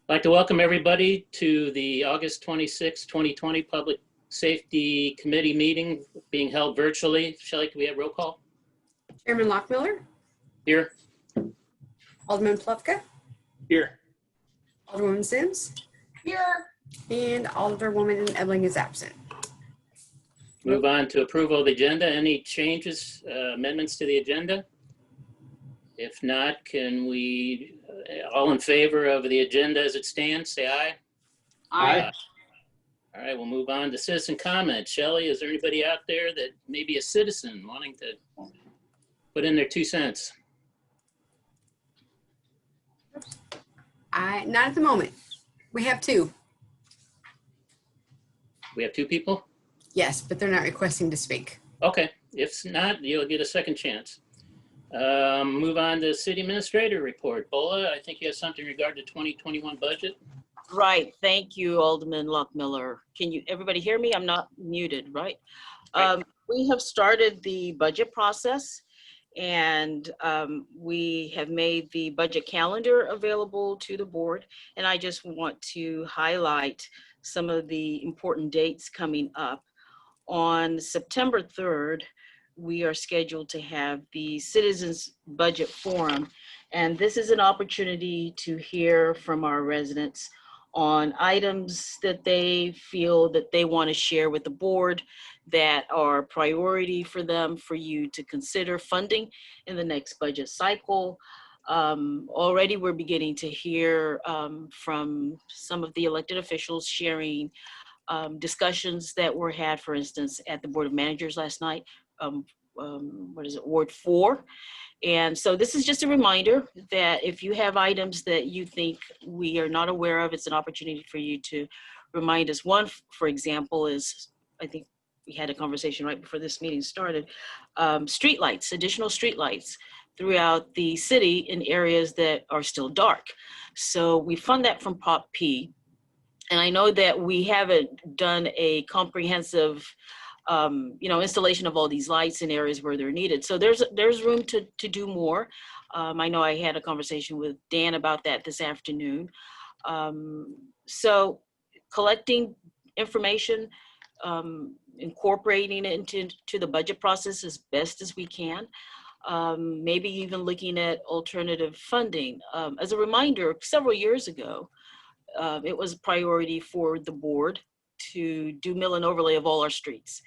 I'd like to welcome everybody to the August 26, 2020 Public Safety Committee meeting being held virtually. Shelley, can we have roll call? Chairman Lockmiller. Here. Alderman Plufka. Here. Alderwoman Sims. Here. And Alderwoman Ebling is absent. Move on to approval of the agenda. Any changes, amendments to the agenda? If not, can we, all in favor of the agenda as it stands, say aye. Aye. All right, we'll move on to citizen comment. Shelley, is there anybody out there that may be a citizen wanting to put in their 2 cents? Not at the moment. We have two. We have 2 people? Yes, but they're not requesting to speak. Okay, if not, you'll get a second chance. Move on to city administrator report. Bola, I think you have something in regard to 2021 budget. Right. Thank you, Alderman Lockmiller. Can you, everybody hear me? I'm not muted, right? Right. We have started the budget process, and we have made the budget calendar available to the board. And I just want to highlight some of the important dates coming up. On September 3rd, we are scheduled to have the Citizens Budget Forum. And this is an opportunity to hear from our residents on items that they feel that they want to share with the board that are a priority for them, for you to consider funding in the next budget cycle. Already we're beginning to hear from some of the elected officials sharing discussions that were had, for instance, at the Board of Managers last night. What is it, Ward 4. And so this is just a reminder that if you have items that you think we are not aware of, it's an opportunity for you to remind us. One, for example, is, I think we had a conversation right before this meeting started, streetlights, additional streetlights throughout the city in areas that are still dark. So we fund that from Prop P. And I know that we haven't done a comprehensive installation of all these lights in areas where they're needed. So there's room to do more. I know I had a conversation with Dan about that this afternoon. So collecting information, incorporating it into the budget process as best as we can. Maybe even looking at alternative funding. As a reminder, several years ago, it was a priority for the board to do mill and overlay of all our streets.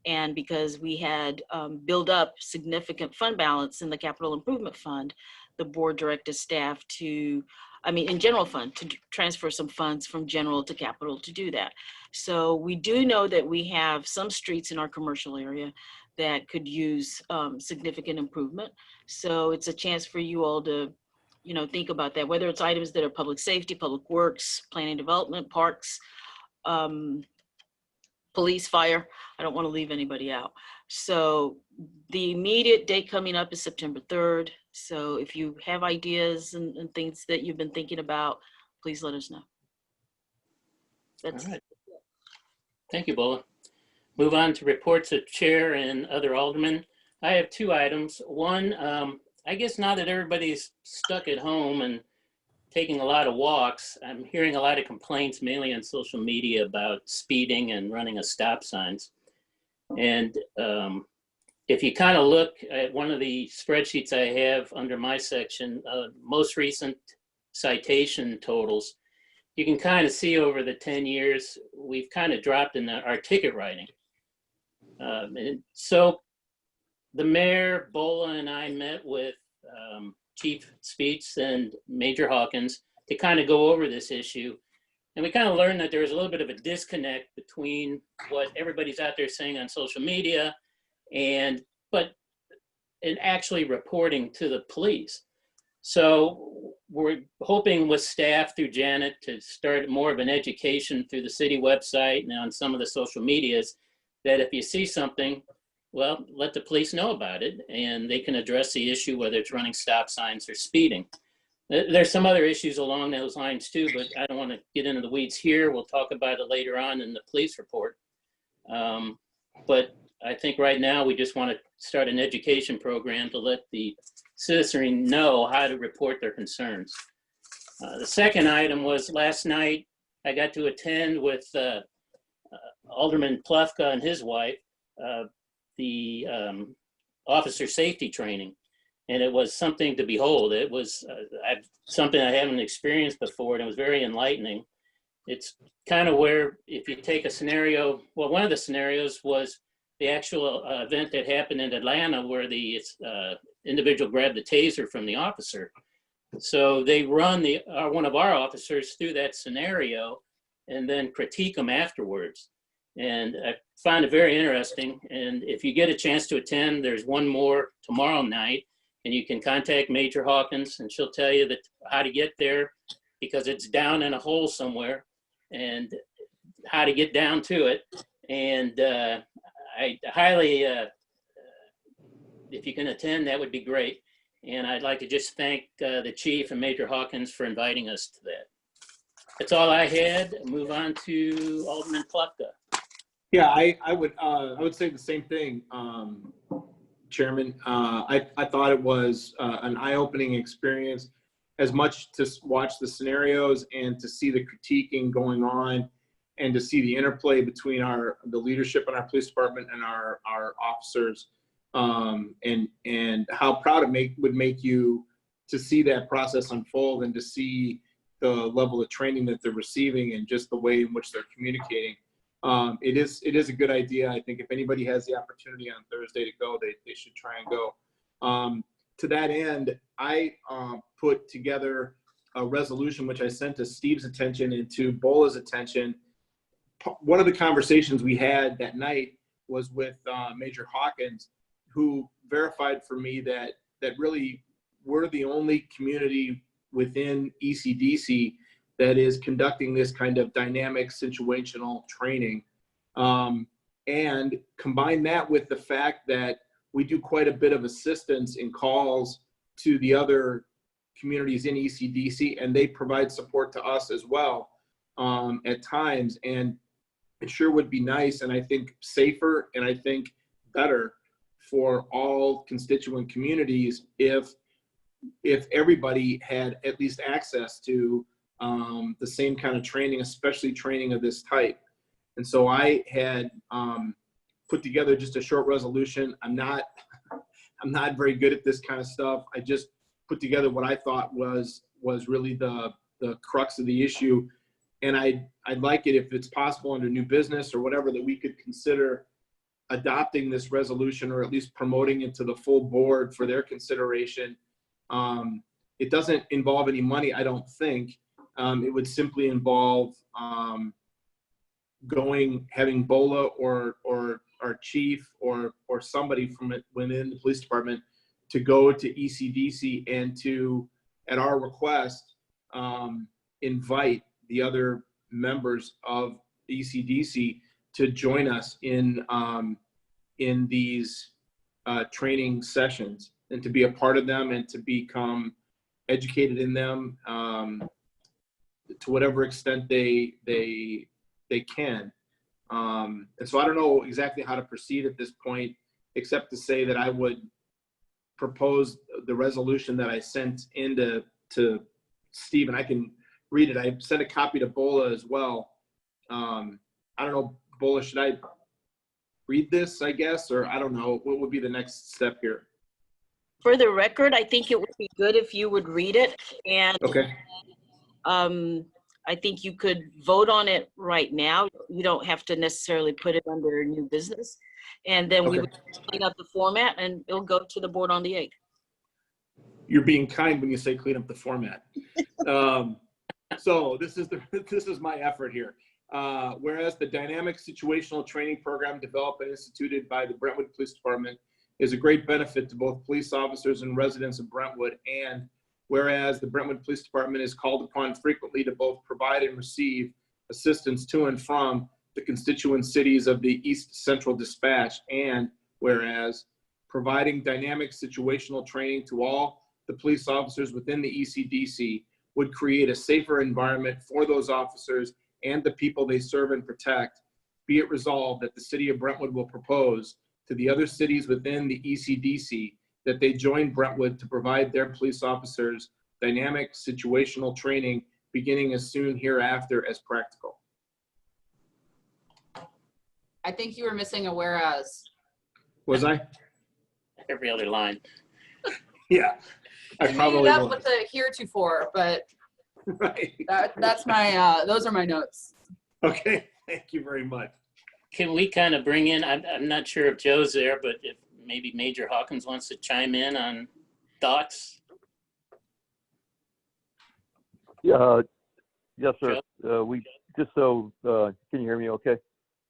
And because we had built up significant fund balance in the capital improvement fund, the board directed staff to, in general fund, to transfer some funds from general to capital to do that. So we do know that we have some streets in our commercial area that could use significant improvement. So it's a chance for you all to think about that, whether it's items that are public safety, public works, planning development, parks, police, fire. I don't want to leave anybody out. So the immediate date coming up is September 3rd. So if you have ideas and things that you've been thinking about, please let us know. That's all right. Thank you, Bola. Move on to reports of chair and other aldermen. I have 2 items. One, I guess now that everybody's stuck at home and taking a lot of walks, I'm hearing a lot of complaints, mainly on social media, about speeding and running of stop signs. And if you kind of look at one of the spreadsheets I have under my section, most recent citation totals, you can kind of see over the 10 years, we've kind of dropped in our ticket writing. And so the mayor, Bola, and I met with Chief Speets and Major Hawkins to kind of go over this issue. And we kind of learned that there's a little bit of a disconnect between what everybody's out there saying on social media and actually reporting to the police. So we're hoping with staff through Janet to start more of an education through the city website and on some of the social medias, that if you see something, well, let the police know about it and they can address the issue, whether it's running stop signs or speeding. There's some other issues along those lines too, but I don't want to get into the weeds here. We'll talk about it later on in the police report. But I think right now we just want to start an education program to let the citizenry know how to report their concerns. The second item was last night, I got to attend with Alderman Plufka and his wife, the officer safety training. And it was something to behold. It was something I haven't experienced before, and it was very enlightening. It's kind of where, if you take a scenario, well, one of the scenarios was the actual event that happened in Atlanta where the individual grabbed the taser from the officer. So they run one of our officers through that scenario and then critique them afterwards. And I find it very interesting. And if you get a chance to attend, there's one more tomorrow night, and you can contact Major Hawkins and she'll tell you how to get there, because it's down in a hole somewhere, and how to get down to it. And I highly, if you can attend, that would be great. And I'd like to just thank the chief and Major Hawkins for inviting us to that. That's all I had. Move on to Alderman Plufka. Yeah, I would say the same thing, Chairman. I thought it was an eye-opening experience, as much to watch the scenarios and to see the critiquing going on, and to see the interplay between the leadership in our police department and our officers, and how proud it would make you to see that process unfold, and to see the level of training that they're receiving and just the way in which they're communicating. It is a good idea. I think if anybody has the opportunity on Thursday to go, they should try and go. To that end, I put together a resolution which I sent to Steve's attention and to Bola's attention. One of the conversations we had that night was with Major Hawkins, who verified for me that really we're the only community within ECDC that is conducting this kind of dynamic situational training. And combine that with the fact that we do quite a bit of assistance in calls to the other communities in ECDC, and they provide support to us as well at times. And it sure would be nice, and I think safer, and I think better for all constituent communities if everybody had at least access to the same kind of training, especially training of this type. And so I had put together just a short resolution. I'm not very good at this kind of stuff. I just put together what I thought was really the crux of the issue. And I'd like it, if it's possible under new business or whatever, that we could consider adopting this resolution, or at least promoting it to the full board for their consideration. It doesn't involve any money, I don't think. It would simply involve having Bola or our chief or somebody from within the police department to go to ECDC and to, at our request, invite the other members of ECDC to join us in these training sessions, and to be a part of them, and to become educated in them to whatever extent they can. And so I don't know exactly how to proceed at this point, except to say that I would propose the resolution that I sent to Steve, and I can read it. I sent a copy to Bola as well. I don't know, Bola, should I read this, I guess, or I don't know, what would be the next step here? For the record, I think it would be good if you would read it, and Okay. I think you could vote on it right now. You don't have to necessarily put it under new business. And then we Okay. would clean up the format, and it'll go to the board on the 8th. You're being kind when you say clean up the format. So this is my effort here. Whereas the dynamic situational training program developed and instituted by the Brentwood Police Department is a great benefit to both police officers and residents of Brentwood, and whereas the Brentwood Police Department is called upon frequently to both provide and receive assistance to and from the constituent cities of the East Central Dispatch, and whereas providing dynamic situational training to all the police officers within the ECDC would create a safer environment for those officers and the people they serve and protect, be it resolved that the city of Brentwood will propose to the other cities within the ECDC that they join Brentwood to provide their police officers dynamic situational training beginning as soon hereafter as practical. I think you were missing a whereas. Was I? Every other line. Yeah, I You made probably it up was. with the heretofore, but Right. that's my, those are my notes. Okay, thank you very much. Can we kind of bring in, I'm not sure if Joe's there, but if maybe Major Hawkins wants to chime in on thoughts? Yeah, yes, sir. We just so can you hear me? Okay.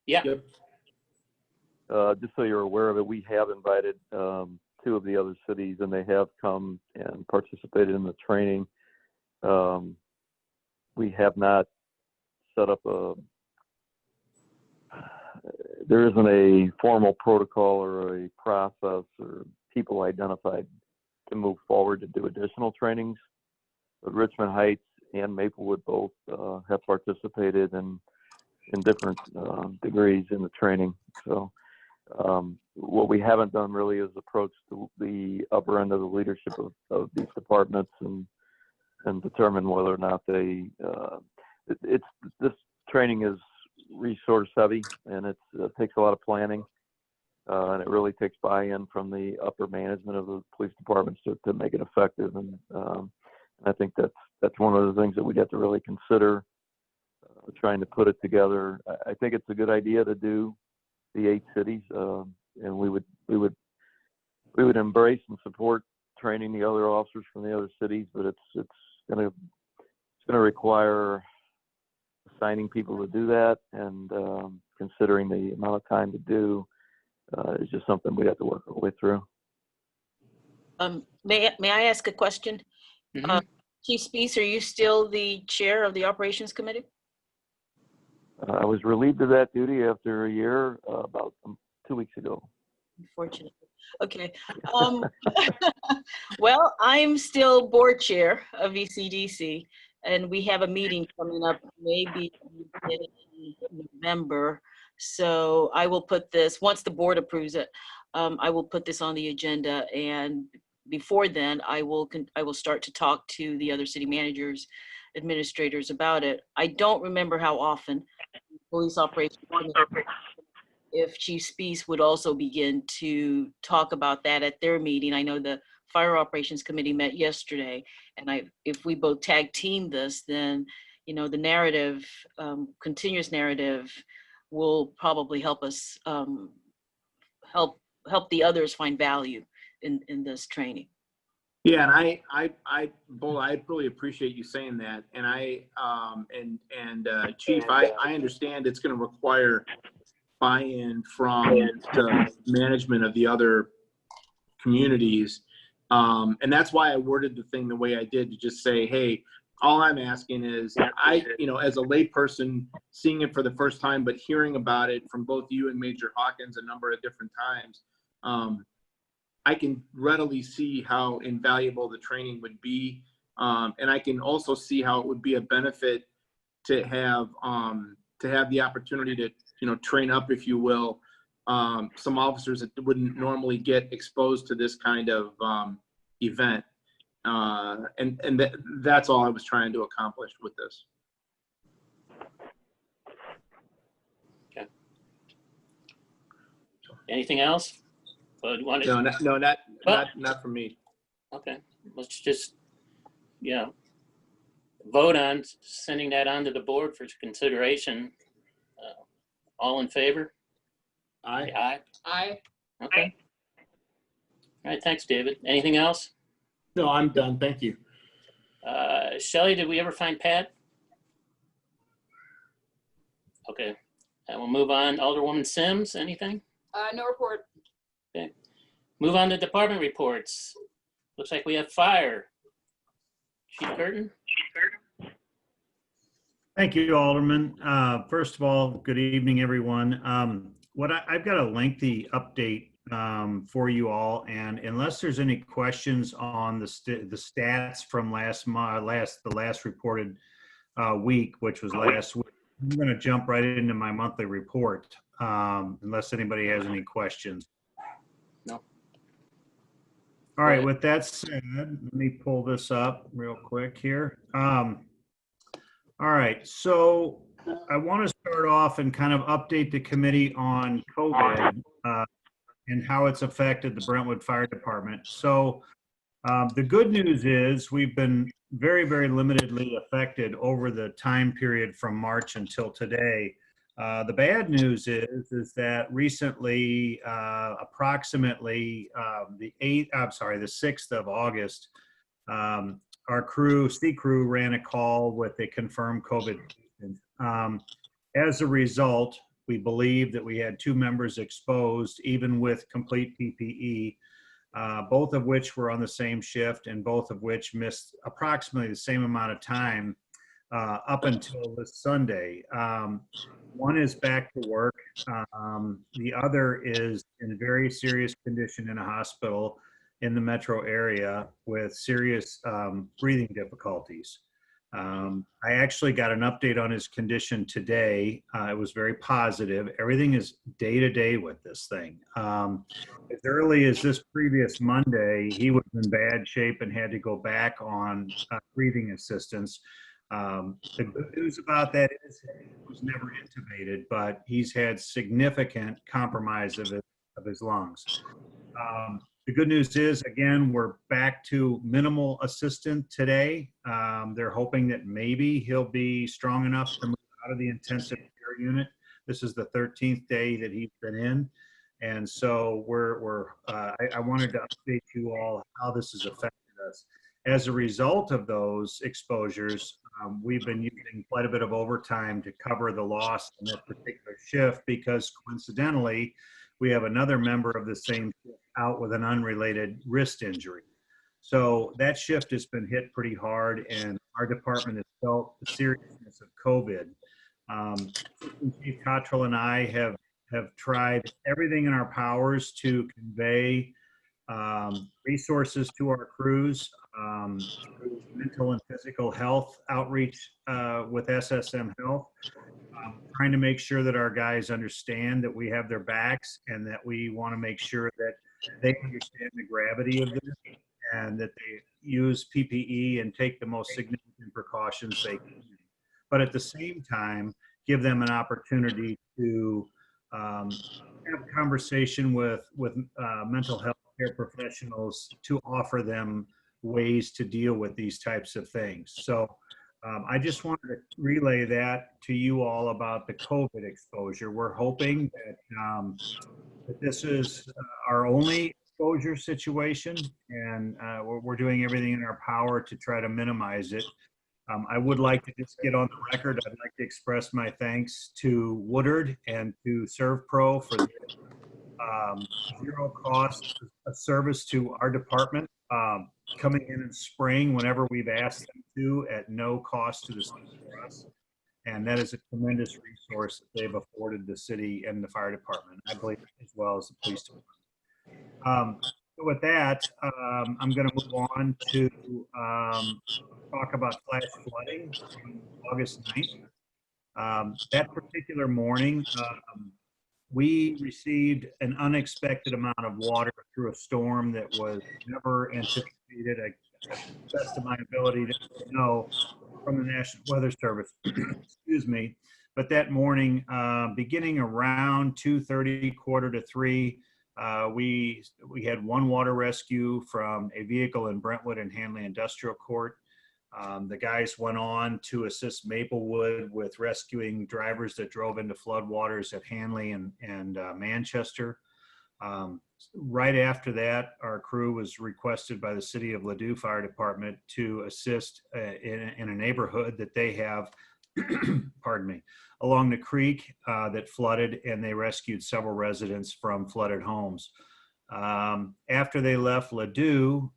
Yeah. Yep. Just so you're aware of it, we have invited 2 of the other cities, and they have come and participated in the training. We have not set up there isn't a formal protocol or a process or people identified to move forward to do additional trainings. But Richmond Heights and Maplewood both have participated in different degrees in the training. So what we haven't done really is approach the upper end of the leadership of these departments and determine whether or not they this training is resource heavy, and it takes a lot of planning, and it really takes buy-in from the upper management of the police departments to make it effective. And I think that's one of the things that we have to really consider trying to put it together. I think it's a good idea to do the 8 cities, and we would embrace and support training the other officers from the other cities, but it's going to require assigning people to do that, and considering the amount of time to do is just something we have to work our way through. May I ask a question? Mhm. Chief Spees, are you still the chair of the operations committee? I was relieved of that duty after a year, about 2 weeks ago. Unfortunately. Okay. Well, I'm still board chair of ECDC, and we have a meeting coming up maybe in November. So I will put this, once the board approves it, I will put this on the agenda, and before then, I will start to talk to the other city managers, administrators about it. I don't remember how often police operations, if Chief Spees would also begin to talk about that at their meeting. I know the Fire Operations Committee met yesterday, and if we both tag team this, then the narrative, continuous narrative, will probably help us help the others find value in this training. Yeah, and Bola, I really appreciate you saying that. And Chief, I understand it's going to require buy-in from the management of the other communities. And that's why I worded the thing the way I did, to just say, hey, all I'm asking is, as a layperson seeing it for the first time, but hearing about it from both you and Major Hawkins a number of different times, I can readily see how invaluable the training would be. And I can also see how it would be a benefit to have the opportunity to, train up, if you will, some officers that wouldn't normally get exposed to this kind of event. And that's all I was trying to accomplish with this. Okay. Anything else? Not for me. Okay, let's just, vote on sending that on to the board for consideration. All in favor? Aye. I Okay. All right, thanks, David. Anything else? No, I'm done. Thank you. Shelley, did we ever find Pat? Okay, and we'll move on. Alderwoman Sims, anything? no report. Okay. Move on to department reports. Looks like we have fire. Chief Curtin? Thank you, Alderman. First of all, good evening, everyone. I've got a lengthy update for you all, and unless there's any questions on the stats from the last reported week, which was last week, I'm going to jump right into my monthly report, unless anybody has any questions. No. All right, with that said, let me pull this up real quick here. All right, so I want to start off and kind of update the committee on COVID and how it's affected the Brentwood Fire Department. So the good news is we've been very, very limitedly affected over the time period from March until today. The bad news is that recently, approximately the 6th of August, our crew, C crew, ran a call with a confirmed COVID patient. As a result, we believe that we had 2 members exposed, even with complete PPE. Both of which were on the same shift and both of which missed approximately the same amount of time up until this Sunday. One is back to work. The other is in very serious condition in a hospital in the metro area with serious breathing difficulties. I actually got an update on his condition today. It was very positive. Everything is day to day with this thing. As early as this previous Monday, he was in bad shape and had to go back on breathing assistance. The good news about that is he was never intubated, but he's had significant compromise of his lungs. The good news is, again, we're back to minimal assistant today. They're hoping that maybe he'll be strong enough to move out of the intensive care unit. This is the 13th day that he's been in. And so I wanted to update you all how this has affected us. As a result of those exposures, we've been using quite a bit of overtime to cover the loss in that particular shift because coincidentally, we have another member of the same shift out with an unrelated wrist injury. So that shift has been hit pretty hard and our department has felt the seriousness of COVID. Chief Cottrell and I have tried everything in our powers to convey resources to our crews, mental and physical health outreach with SSM Health, trying to make sure that our guys understand that we have their backs and that we want to make sure that they understand the gravity of this and that they use PPE and take the most significant precautions they can. But at the same time, give them an opportunity to have a conversation with mental health care professionals to offer them ways to deal with these types of things. So I just wanted to relay that to you all about the COVID exposure. We're hoping that this is our only exposure situation, and we're doing everything in our power to try to minimize it. I would like to just get on the record. I'd like to express my thanks to Woodard and to ServPro for the zero cost service to our department, coming in spring whenever we've asked them to at no cost to the city for us. And that is a tremendous resource that they've afforded the city and the fire department, I believe, as well as the police department. So with that, I'm going to move on to talk about flash flooding on August 9th. That particular morning, we received an unexpected amount of water through a storm that was never anticipated, best of my ability to know, from the National Weather Service. Excuse me. But that morning, beginning around 2:30, quarter to 3, we had one water rescue from a vehicle in Brentwood and Hanley Industrial Court. The guys went on to assist Maplewood with rescuing drivers that drove into floodwaters at Hanley and Manchester. Right after that, our crew was requested by the City of Ladue Fire Department to assist in a neighborhood that they have, pardon me, along the creek that flooded, and they rescued several residents from flooded homes. After they left Ladue,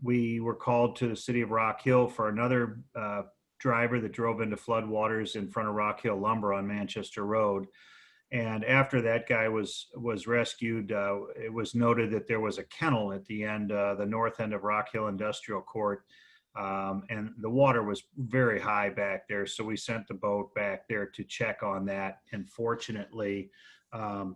we were called to the city of Rock Hill for another driver that drove into floodwaters in front of Rock Hill Lumber on Manchester Road. And after that guy was rescued, it was noted that there was a kennel at the end, the north end of Rock Hill Industrial Court And the water was very high back there, so we sent the boat back there to check on that. And fortunately,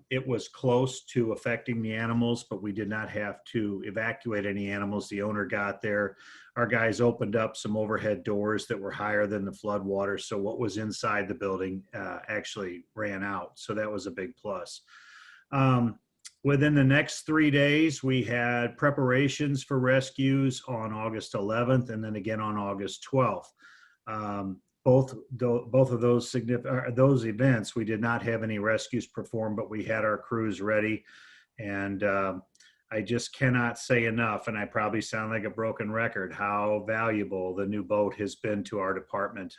it was close to affecting the animals, but we did not have to evacuate any animals. The owner got there. Our guys opened up some overhead doors that were higher than the flood water, so what was inside the building actually ran out. So that was a big plus. Within the next 3 days, we had preparations for rescues on August 11th and then again on August 12th. Both of those events, we did not have any rescues performed, but we had our crews ready. And I just cannot say enough, and I probably sound like a broken record, how valuable the new boat has been to our department.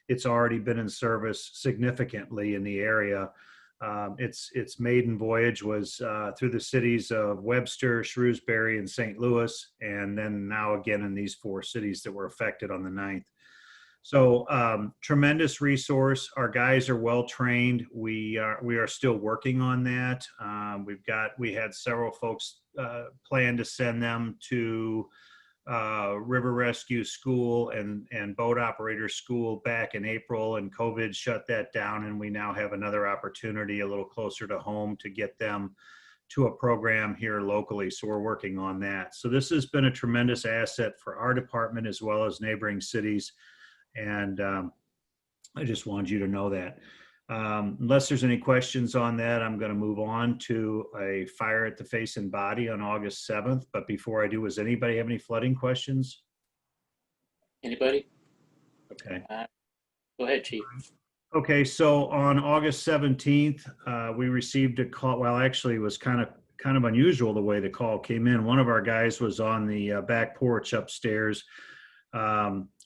It's already been in service significantly in the area. Its maiden voyage was through the cities of Webster, Shrewsbury, and St. Louis, and then now again in these 4 cities that were affected on the 9th. So tremendous resource. Our guys are well trained. We are still working on that. We had several folks plan to send them to river rescue school and boat operator school back in April, and COVID shut that down, and we now have another opportunity a little closer to home to get them to a program here locally. So we're working on that. So this has been a tremendous asset for our department as well as neighboring cities. And I just wanted you to know that. Unless there's any questions on that, I'm going to move on to a fire at the face and body on August 7th. But before I do, does anybody have any flooding questions? Anybody? Okay. Go ahead, Chief. Okay, so on August 17th, we received a call. Well, actually, it was kind of unusual the way the call came in. One of our guys was on the back porch upstairs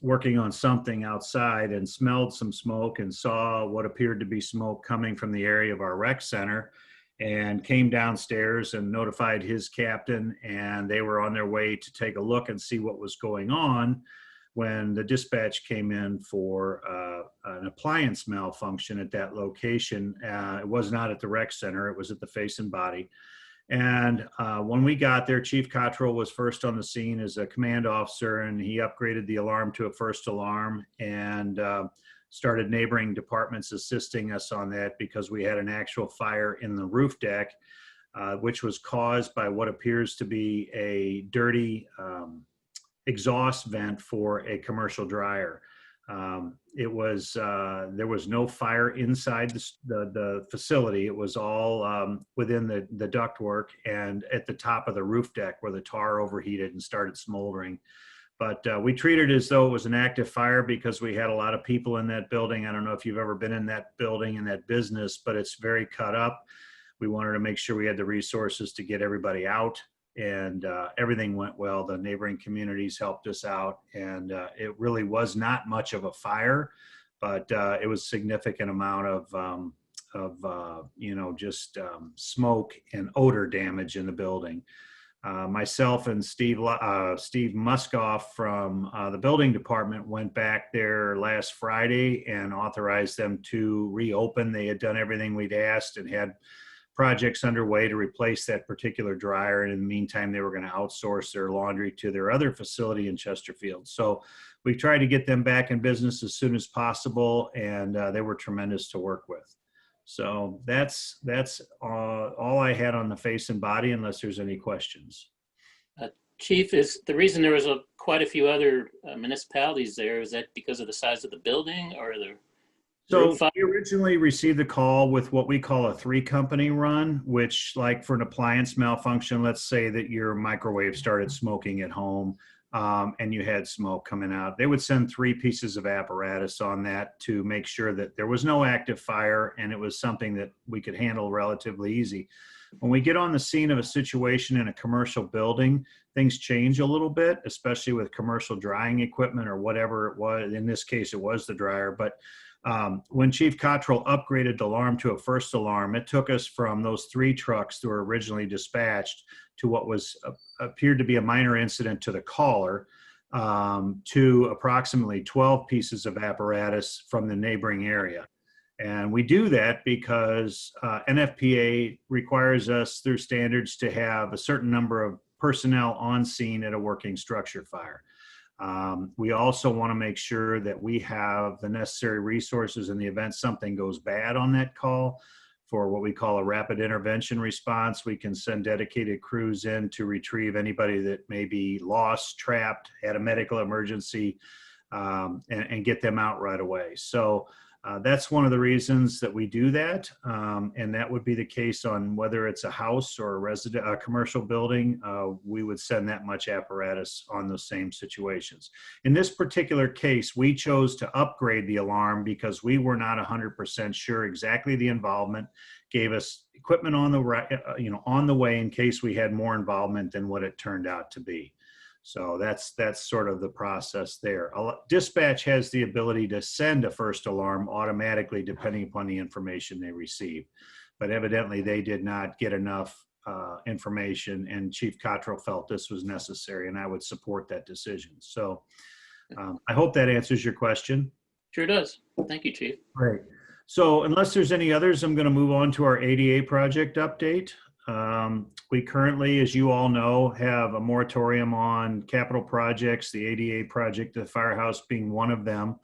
working on something outside and smelled some smoke and saw what appeared to be smoke coming from the area of our rec center, and came downstairs and notified his captain, and they were on their way to take a look and see what was going on when the dispatch came in for an appliance malfunction at that location. It was not at the rec center, it was at the face and body. And when we got there, Chief Cottrell was first on the scene as a command officer, and he upgraded the alarm to a first alarm and started neighboring departments assisting us on that, because we had an actual fire in the roof deck, which was caused by what appears to be a dirty exhaust vent for a commercial dryer. There was no fire inside the facility. It was all within the ductwork and at the top of the roof deck where the tar overheated and started smoldering. But we treated it as though it was an active fire because we had a lot of people in that building. I don't know if you've ever been in that building, in that business, but it's very cut up. We wanted to make sure we had the resources to get everybody out. And everything went well. The neighboring communities helped us out, and it really was not much of a fire, but it was a significant amount of smoke and odor damage in the building. Myself and Steve Muskoff from the building department went back there last Friday and authorized them to reopen. They had done everything we'd asked and had projects underway to replace that particular dryer. And in the meantime, they were going to outsource their laundry to their other facility in Chesterfield. So we tried to get them back in business as soon as possible, and they were tremendous to work with. So that's all I had on the face and body, unless there's any questions. Chief, is the reason there was quite a few other municipalities there, is that because of the size of the building or the So we originally received the call with what we call a 3-company run, which, like for an appliance malfunction, let's say that your microwave started smoking at home and you had smoke coming out. They would send 3 pieces of apparatus on that to make sure that there was no active fire and it was something that we could handle relatively easy. When we get on the scene of a situation in a commercial building, things change a little bit, especially with commercial drying equipment or whatever it was. In this case, it was the dryer, but when Chief Cottrell upgraded the alarm to a first alarm, it took us from those 3 trucks that were originally dispatched to what was appeared to be a minor incident to the caller, to approximately 12 pieces of apparatus from the neighboring area. And we do that because NFPA requires us through standards to have a certain number of personnel on scene at a working structure fire. We also want to make sure that we have the necessary resources in the event something goes bad on that call. For what we call a rapid intervention response, we can send dedicated crews in to retrieve anybody that may be lost, trapped, had a medical emergency, and get them out right away. So that's one of the reasons that we do that. And that would be the case on whether it's a house or a commercial building. We would send that much apparatus on those same situations. In this particular case, we chose to upgrade the alarm because we were not 100% sure exactly the involvement, gave us equipment on the way in case we had more involvement than what it turned out to be. So that's sort of the process there. Dispatch has the ability to send a first alarm automatically depending upon the information they receive. But evidently they did not get enough information, and Chief Cottrell felt this was necessary, and I would support that decision. So I hope that answers your question. Sure does. Thank you, Chief. Great. So unless there's any others, I'm going to move on to our ADA project update. We currently, as you all know, have a moratorium on capital projects, the ADA project, the firehouse being one of them.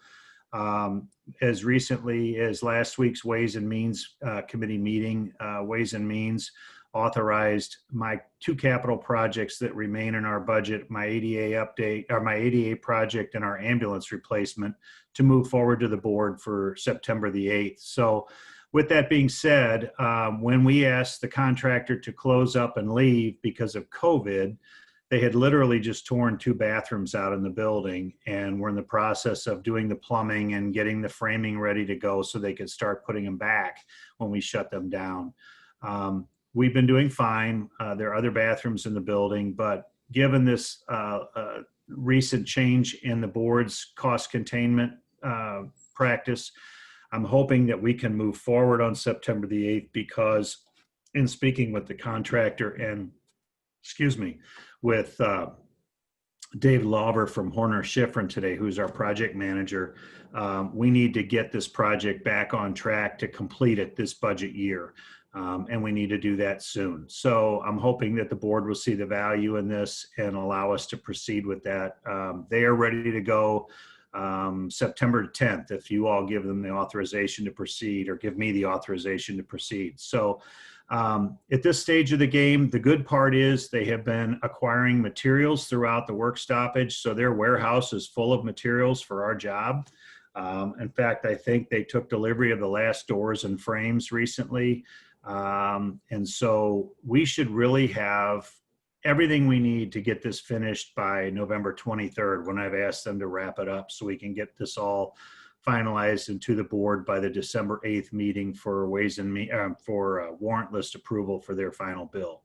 As recently as last week's Ways and Means Committee meeting, Ways and Means authorized my 2 capital projects that remain in our budget, my ADA update, or my ADA project and our ambulance replacement, to move forward to the board for September the 8th. So with that being said, when we asked the contractor to close up and leave because of COVID, they had literally just torn 2 bathrooms out in the building and were in the process of doing the plumbing and getting the framing ready to go so they could start putting them back when we shut them down. We've been doing fine. There are other bathrooms in the building, but given this recent change in the board's cost containment practice, I'm hoping that we can move forward on September the 8th because in speaking with the contractor and, with Dave Lauber from Horner Schifrin today, who's our project manager, we need to get this project back on track to complete it this budget year. And we need to do that soon. So I'm hoping that the board will see the value in this and allow us to proceed with that. They are ready to go September 10th, if you all give them the authorization to proceed or give me the authorization to proceed. So at this stage of the game, the good part is they have been acquiring materials throughout the work stoppage. So their warehouse is full of materials for our job. In fact, I think they took delivery of the last doors and frames recently. And so we should really have everything we need to get this finished by November 23rd, when I've asked them to wrap it up so we can get this all finalized and to the board by the December 8th meeting for warrant list approval for their final bill.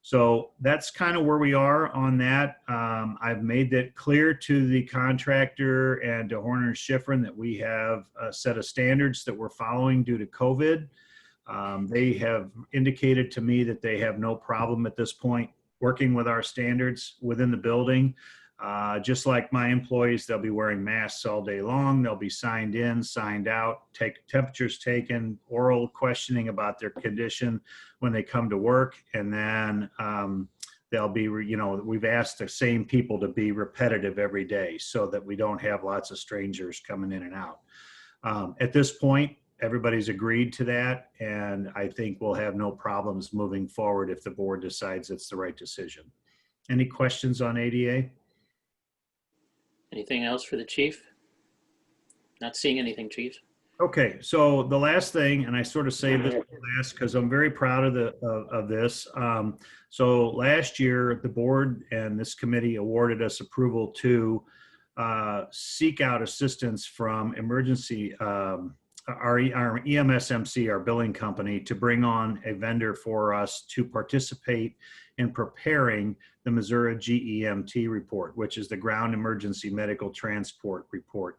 So that's kind of where we are on that. I've made that clear to the contractor and to Horner Schifrin that we have a set of standards that we're following due to COVID. They have indicated to me that they have no problem at this point working with our standards within the building. Just like my employees, they'll be wearing masks all day long. They'll be signed in, signed out, temperatures taken, oral questioning about their condition when they come to work. And then they'll be, we've asked the same people to be repetitive every day so that we don't have lots of strangers coming in and out. At this point, everybody's agreed to that, and I think we'll have no problems moving forward if the board decides it's the right decision. Any questions on ADA? Anything else for the chief? Not seeing anything, Chief. Okay, so the last thing, and I sort of saved this for last because I'm very proud of this. So last year, the board and this committee awarded us approval to seek out assistance from emergency our EMSMC, our billing company, to bring on a vendor for us to participate in preparing the Missouri GEMT report, which is the Ground Emergency Medical Transport report.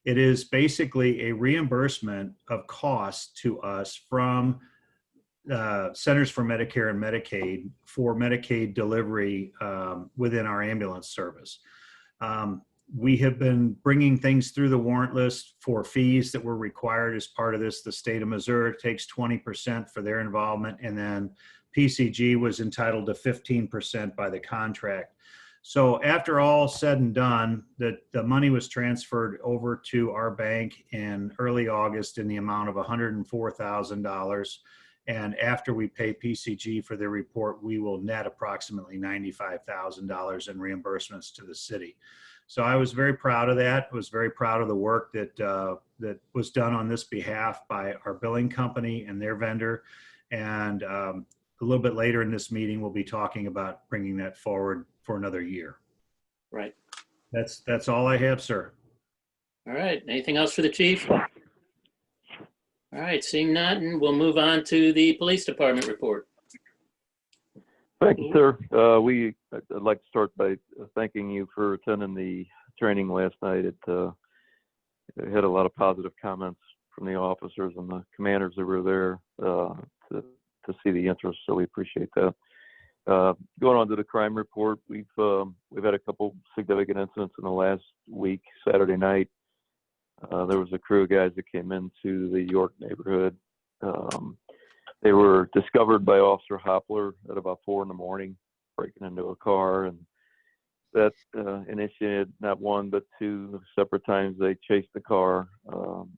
It is basically a reimbursement of costs to us from Centers for Medicare and Medicaid for Medicaid delivery within our ambulance service. We have been bringing things through the warrant list for fees that were required as part of this. The state of Missouri takes 20% for their involvement, and then PCG was entitled to 15% by the contract. So after all said and done, the money was transferred over to our bank in early August in the amount of $104,000. And after we pay PCG for their report, we will net approximately $95,000 in reimbursements to the city. So I was very proud of that. I was very proud of the work that was done on this behalf by our billing company and their vendor. And a little bit later in this meeting, we'll be talking about bringing that forward for another year. Right. That's all I have, sir. All right. Anything else for the chief? All right. Seeing none, we'll move on to the police department report. Thank you, sir. I'd like to start by thanking you for attending the training last night. It had a lot of positive comments from the officers and the commanders that were there to see the interest, so we appreciate that. Going on to the crime report, we've had a couple significant incidents in the last week. Saturday night, there was a crew of guys that came into the York neighborhood. They were discovered by Officer Hopler at about 4 a.m, breaking into a car, and that initiated not one but two separate times they chased the car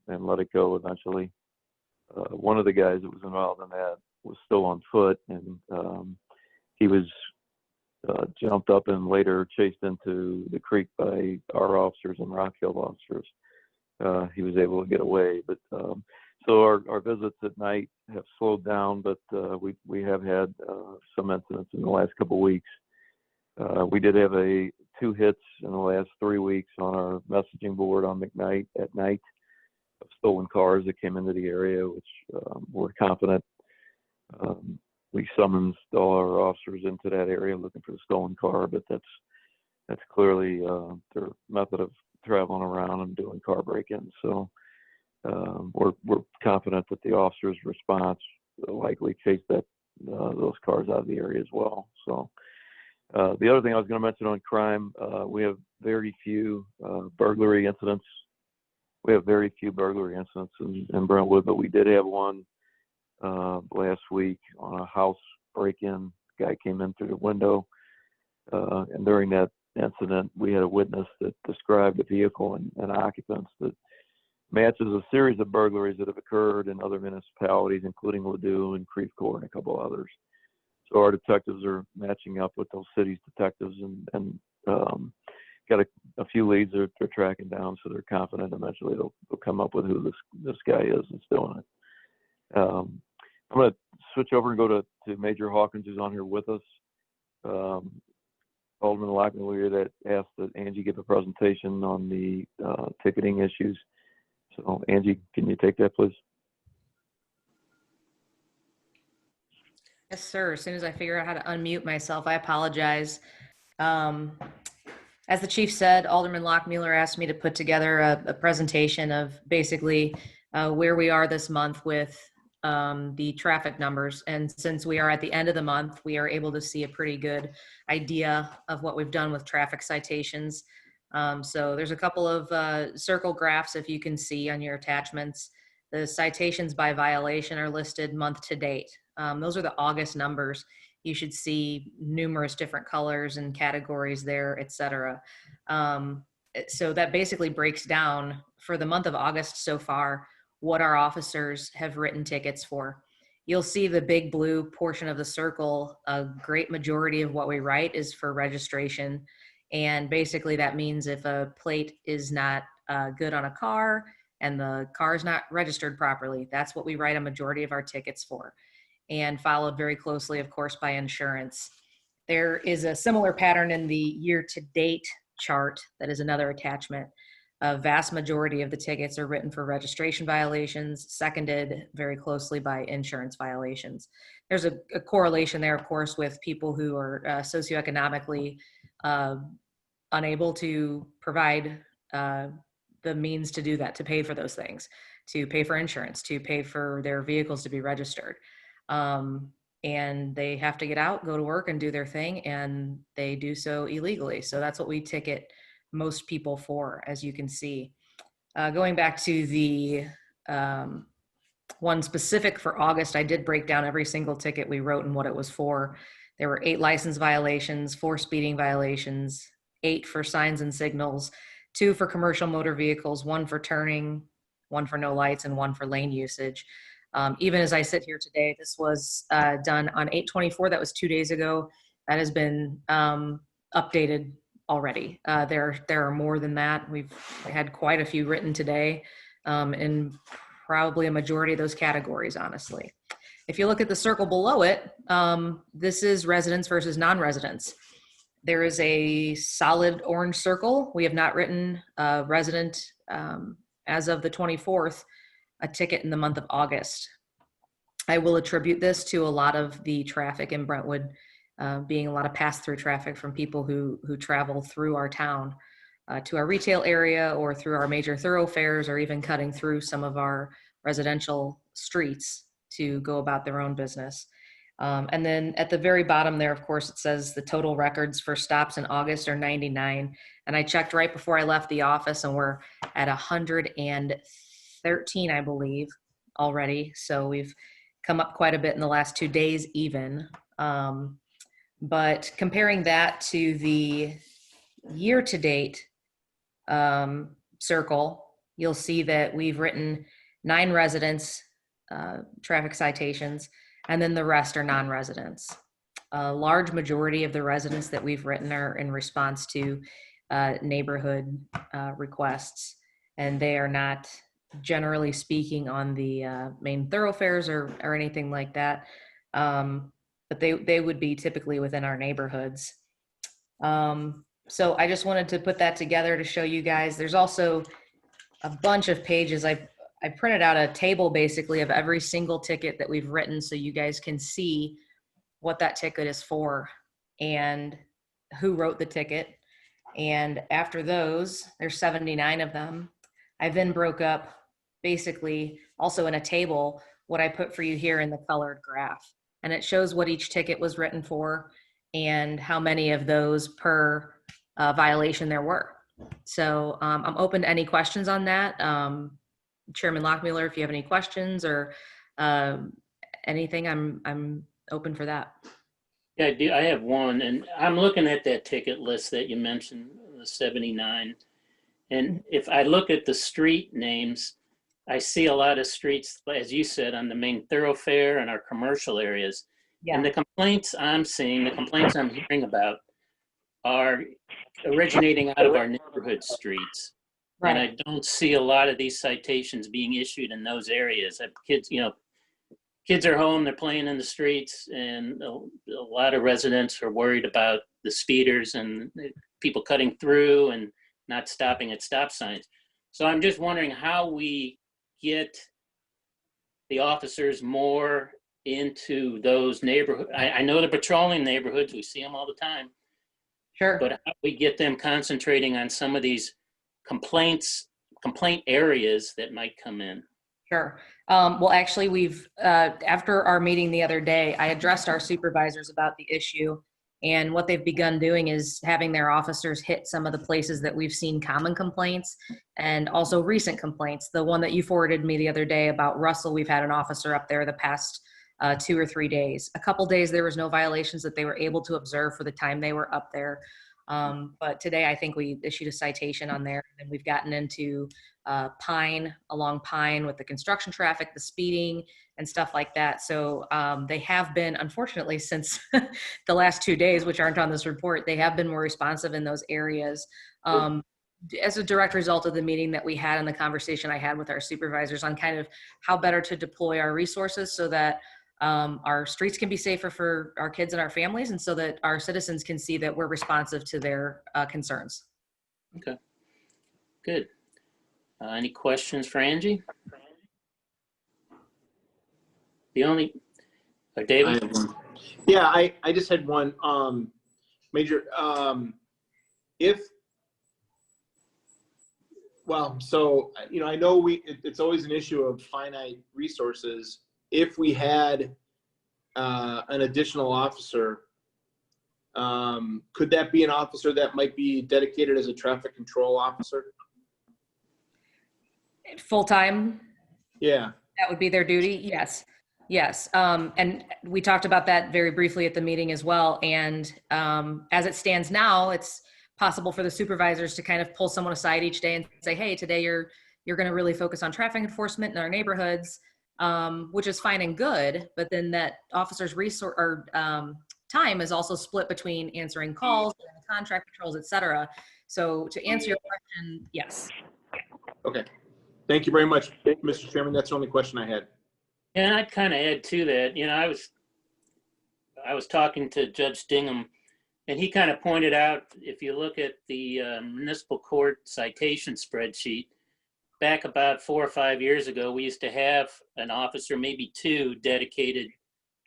and let it go eventually. One of the guys that was involved in that was still on foot, and he was jumped up and later chased into the creek by our officers and Rock Hill officers. He was able to get away, but so our visits at night have slowed down, but we have had some incidents in the last couple of weeks. We did have two hits in the last 3 weeks on our messaging board on McKnight at night of stolen cars that came into the area, which we're confident. We summoned all our officers into that area looking for the stolen car, but that's clearly their method of traveling around and doing car break-ins. So we're confident that the officers' response will likely chase those cars out of the area as well. So the other thing I was going to mention on crime, we have very few burglary incidents. We have very few burglary incidents in Brentwood, but we did have one last week on a house break-in. Guy came in through the window, and during that incident, we had a witness that described the vehicle and occupants that matches a series of burglaries that have occurred in other municipalities, including Ladue and Creve Coeur and a couple others. So our detectives are matching up with those cities' detectives and got a few leads they're tracking down, so they're confident eventually they'll come up with who this guy is that's doing it. I'm going to switch over and go to Major Hawkins, who's on here with us. Alderman Lockmiller that asked that Angie give a presentation on the ticketing issues. So Angie, can you take that, please? Yes, sir. As soon as I figure out how to unmute myself, I apologize. As the chief said, Alderman Lockmuller asked me to put together a presentation of basically where we are this month with the traffic numbers. And since we are at the end of the month, we are able to see a pretty good idea of what we've done with traffic citations. So there's a couple of circle graphs, if you can see on your attachments. The citations by violation are listed month to date. Those are the August numbers. You should see numerous different colors and categories there, et cetera. So that basically breaks down for the month of August so far, what our officers have written tickets for. You'll see the big blue portion of the circle. A great majority of what we write is for registration. And basically that means if a plate is not good on a car and the car is not registered properly, that's what we write a majority of our tickets for. And followed very closely, of course, by insurance. There is a similar pattern in the year-to-date chart that is another attachment. A vast majority of the tickets are written for registration violations, seconded very closely by insurance violations. There's a correlation there, of course, with people who are socioeconomically unable to provide the means to do that, to pay for those things, to pay for insurance, to pay for their vehicles to be registered. And they have to get out, go to work and do their thing, and they do so illegally. So that's what we ticket most people for, as you can see. Going back to the one specific for August, I did break down every single ticket we wrote and what it was for. There were 8 license violations, 4 speeding violations, 8 for signs and signals, 2 for commercial motor vehicles, 1 for turning, 1 for no lights, and 1 for lane usage. Even as I sit here today, this was done on 8/24. That was 2 days ago. That has been updated already. There are more than that. We've had quite a few written today, in probably a majority of those categories, honestly. If you look at the circle below it, this is residents versus non-residents. There is a solid orange circle. We have not written a resident as of the 24th, a ticket in the month of August. I will attribute this to a lot of the traffic in Brentwood being a lot of pass-through traffic from people who travel through our town to our retail area or through our major thoroughfares, or even cutting through some of our residential streets to go about their own business. And then at the very bottom there, of course, it says the total records for stops in August are 99. And I checked right before I left the office, and we're at 113, I believe, already. So we've come up quite a bit in the last 2 days even. But comparing that to the year-to-date circle, you'll see that we've written 9 residents traffic citations, and then the rest are non-residents. A large majority of the residents that we've written are in response to neighborhood requests, and they are not, generally speaking, on the main thoroughfares or anything like that. But they would be typically within our neighborhoods. So I just wanted to put that together to show you guys. There's also a bunch of pages. I printed out a table basically of every single ticket that we've written, so you guys can see what that ticket is for and who wrote the ticket. And after those, there's 79 of them. I then broke up basically also in a table what I put for you here in the colored graph. And it shows what each ticket was written for and how many of those per violation there were. So I'm open to any questions on that. Chairman Lockmuller, if you have any questions or anything, I'm open for that. Yeah, I have one, and I'm looking at that ticket list that you mentioned, the 79. And if I look at the street names, I see a lot of streets, as you said, on the main thoroughfare and our commercial areas. Yeah. And the complaints I'm seeing, the complaints I'm hearing about are originating out of our neighborhood streets. Right. And I don't see a lot of these citations being issued in those areas. Kids, kids are home, they're playing in the streets, and a lot of residents are worried about the speeders and people cutting through and not stopping at stop signs. So I'm just wondering how we get the officers more into those neighborhoods. I know they're patrolling neighborhoods, we see them all the time. Sure. But how we get them concentrating on some of these complaint areas that might come in. Sure. Well, actually, we've, after our meeting the other day, I addressed our supervisors about the issue, and what they've begun doing is having their officers hit some of the places that we've seen common complaints and also recent complaints. The one that you forwarded me the other day about Russell, we've had an officer up there the past 2 or 3 days. A couple days there was no violations that they were able to observe for the time they were up there. But today I think we issued a citation on there, and we've gotten into along Pine with the construction traffic, the speeding and stuff like that. So they have been, unfortunately, since the last 2 days, which aren't on this report, they have been more responsive in those areas. As a direct result of the meeting that we had and the conversation I had with our supervisors on kind of how better to deploy our resources so that our streets can be safer for our kids and our families, and so that our citizens can see that we're responsive to their concerns. Okay, good. Any questions for Angie? David? I have one. Yeah, I just had one major, I know it's always an issue of finite resources. If we had an additional officer, could that be an officer that might be dedicated as a traffic control officer? Full-time, Yeah. that would be their duty, yes. Yes, and we talked about that very briefly at the meeting as well. And as it stands now, it's possible for the supervisors to kind of pull someone aside each day and say, "Hey, today you're going to really focus on traffic enforcement in our neighborhoods," which is fine and good. But then that officer's resource or time is also split between answering calls, contract patrols, etc. So to answer your question, yes. Okay. Thank you very much, Mr. Chairman. That's the only question I had. And I'd kind of add to that, I was talking to Judge Stingham, and he kind of pointed out, if you look at the municipal court citation spreadsheet, back about 4 or 5 years ago, we used to have an officer, maybe two, dedicated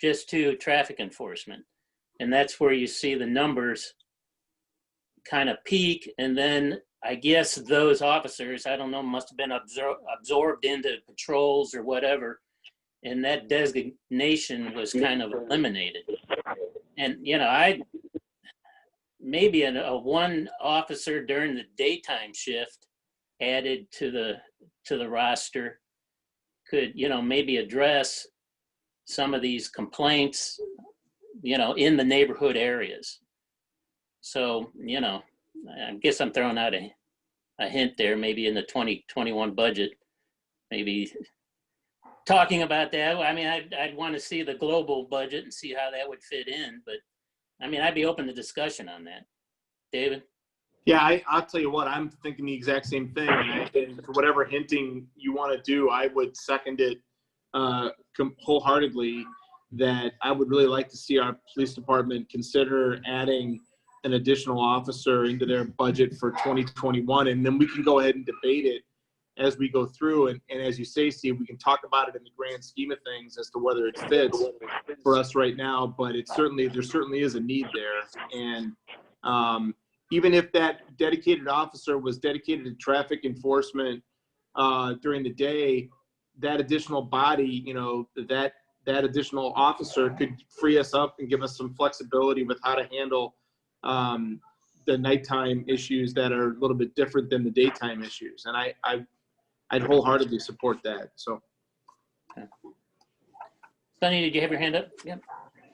just to traffic enforcement. And that's where you see the numbers kind of peak. And then I guess those officers, I don't know, must have been absorbed into patrols or whatever. And that designation was kind of eliminated. And, maybe a one officer during the daytime shift added to the roster could, maybe address some of these complaints, in the neighborhood areas. So, I guess I'm throwing out a hint there, maybe in the 2021 budget, maybe talking about that. I mean, I'd want to see the global budget and see how that would fit in, but I mean, I'd be open to discussion on that. David? Yeah, I'll tell you what, I'm thinking the exact same thing. And for whatever hinting you want to do, I would second it wholeheartedly, that I would really like to see our police department consider adding an additional officer into their budget for 2021. And then we can go ahead and debate it as we go through. And as you say, Steve, we can talk about it in the grand scheme of things as to whether it fits for us right now. But there certainly is a need there. And even if that dedicated officer was dedicated to traffic enforcement during the day, that additional body, that additional officer could free us up and give us some flexibility with how to handle the nighttime issues that are a little bit different than the daytime issues. And I'd wholeheartedly support that. So, Sunny, did you have your hand up? Yep.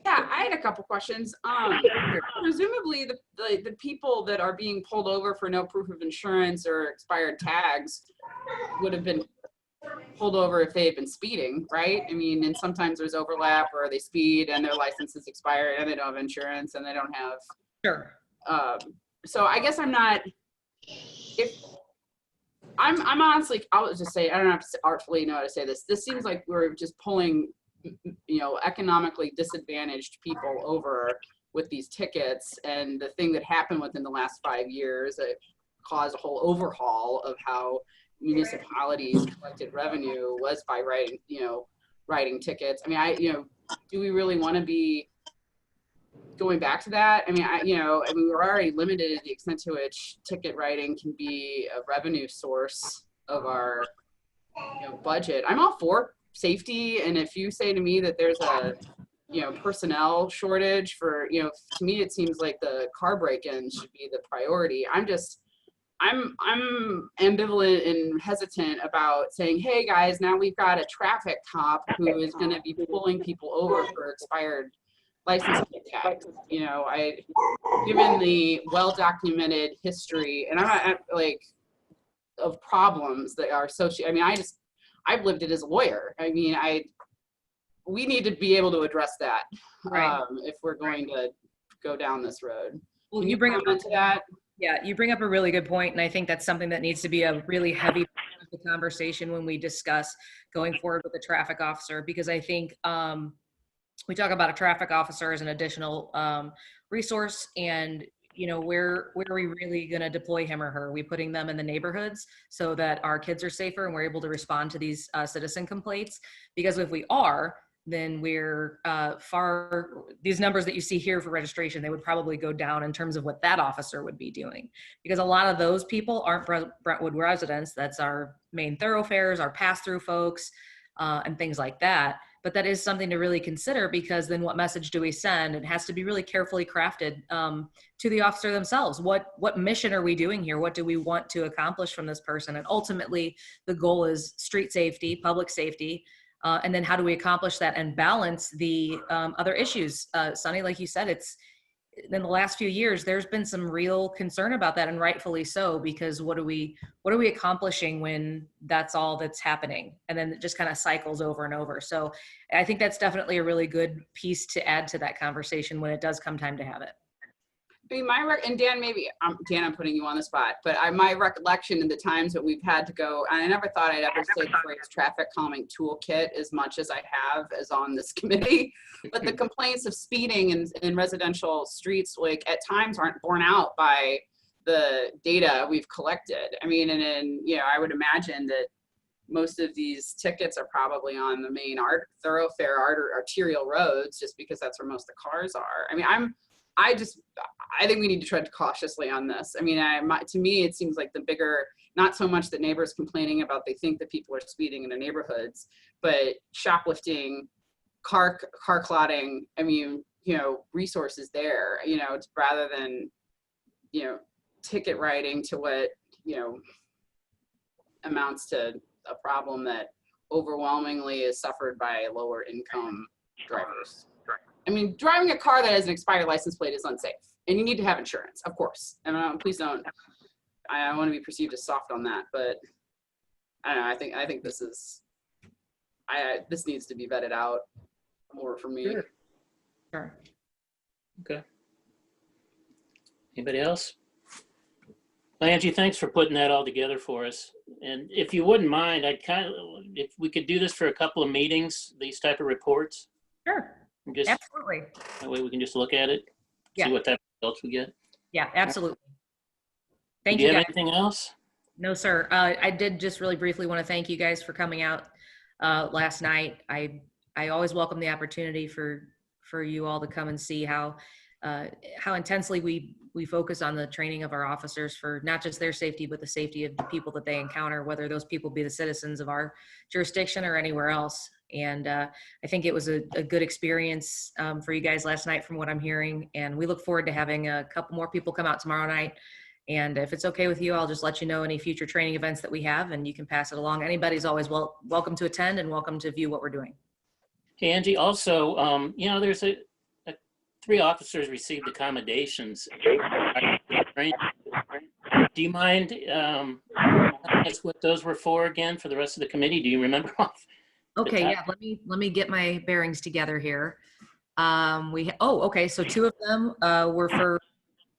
Yeah, I had a couple questions. Presumably the people that are being pulled over for no proof of insurance or expired tags would have been pulled over if they had been speeding, right? I mean, and sometimes there's overlap, or they speed and their license is expired and they don't have insurance and they don't have. Sure. So I guess I'm honestly, I'll just say, I don't have to artfully know how to say this. This seems like we're just pulling, economically disadvantaged people over with these tickets. And the thing that happened within the last 5 years, it caused a whole overhaul of how municipalities collected revenue was by writing tickets. I mean, do we really want to be going back to that? I mean, we're already limited to the extent to which ticket writing can be a revenue source of our budget. I'm all for safety, and if you say to me that there's a personnel shortage for to me it seems like the car break-in should be the priority. I'm ambivalent and hesitant about saying, hey guys, now we've got a traffic cop who is going to be pulling people over for expired license plate tags. Given the well-documented history, and I'm not of problems that are associated. I mean, I've lived it as a lawyer. I mean, we need to be able to address that if we're going to go down this road. Well, Can you bring up comment to that? Yeah, you bring up a really good point, and I think that's something that needs to be a really heavy part of the conversation when we discuss going forward with a traffic officer, because I think we talk about a traffic officer as an additional resource, and where are we really going to deploy him or her? Are we putting them in the neighborhoods so that our kids are safer and we're able to respond to these citizen complaints? Because if we are, then we're these numbers that you see here for registration, they would probably go down in terms of what that officer would be doing. Because a lot of those people aren't Brentwood residents. That's our main thoroughfares, our pass-through folks, and things like that. But that is something to really consider, because then what message do we send? It has to be really carefully crafted to the officer themselves. What mission are we doing here? What do we want to accomplish from this person? And ultimately, the goal is street safety, public safety. And then how do we accomplish that and balance the other issues? Sonny, like you said, it's in the last few years, there's been some real concern about that, and rightfully so, because what are we accomplishing when that's all that's happening? And then it just kind of cycles over and over. So I think that's definitely a really good piece to add to that conversation when it does come time to have it. I mean, and Dan, maybe, Dan, I'm putting you on the spot, but my recollection in the times that we've had to go, and I never thought I'd ever say the phrase traffic calming toolkit as much as I have as on this committee, but the complaints of speeding in residential streets, like at times aren't borne out by the data we've collected. I mean, and you know, I would imagine that most of these tickets are probably on the main thoroughfare arterial roads, just because that's where most of the cars are. I mean, I think we need to tread cautiously on this. I mean, to me, it seems like the bigger, not so much that neighbors complaining about they think that people are speeding in their neighborhoods, but shoplifting, car clotting. I mean, you know, resources there, you know, rather than, you know, ticket writing to what, you know, amounts to a problem that overwhelmingly is suffered by lower income drivers. I mean, driving a car that has an expired license plate is unsafe, and you need to have insurance, of course. And please don't. I want to be perceived as soft on that, but I don't know. I think this is. This needs to be vetted out more for me. Sure. Okay. Anybody else? Angie, thanks for putting that all together for us. And if you wouldn't mind, if we could do this for a couple of meetings, these type of reports. Sure. Just, absolutely. That way we can just look at it, Yeah. see what type of results we get. Yeah, absolutely. Thank Do you you, have guys. anything else? No, sir. I did just really briefly want to thank you guys for coming out last night. I always welcome the opportunity for you all to come and see how intensely we focus on the training of our officers for not just their safety, but the safety of the people that they encounter, whether those people be the citizens of our jurisdiction or anywhere else. And I think it was a good experience for you guys last night from what I'm hearing. And we look forward to having a couple more people come out tomorrow night. And if it's okay with you, I'll just let you know any future training events that we have, and you can pass it along. Anybody's always welcome to attend and welcome to view what we're doing. Hey, Angie, also, you know, there's 3 officers received accommodations. Do you mind that's what those were for again for the rest of the committee? Do you remember off? Okay, yeah, let me get my bearings together here. Okay, so 2 of them were for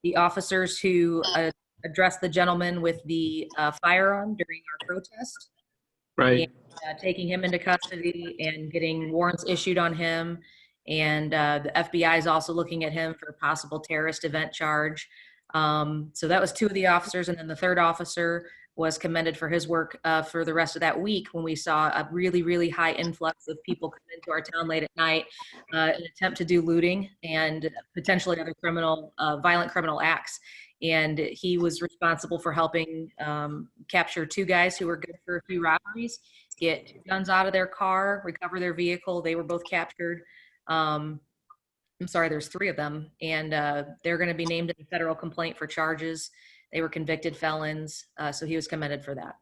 the officers who addressed the gentleman with the firearm during our protest. Right. And, taking him into custody and getting warrants issued on him. And the FBI is also looking at him for a possible terrorist event charge. So that was 2 of the officers. And then the 3rd officer was commended for his work for the rest of that week when we saw a really, really high influx of people come into our town late at night in an attempt to do looting and potentially other violent criminal acts. And he was responsible for helping capture 2 guys who were good for a few robberies, get guns out of their car, recover their vehicle. They were both captured. I'm sorry, there's 3 of them, and they're going to be named in a federal complaint for charges. They were convicted felons, so he was commended for that.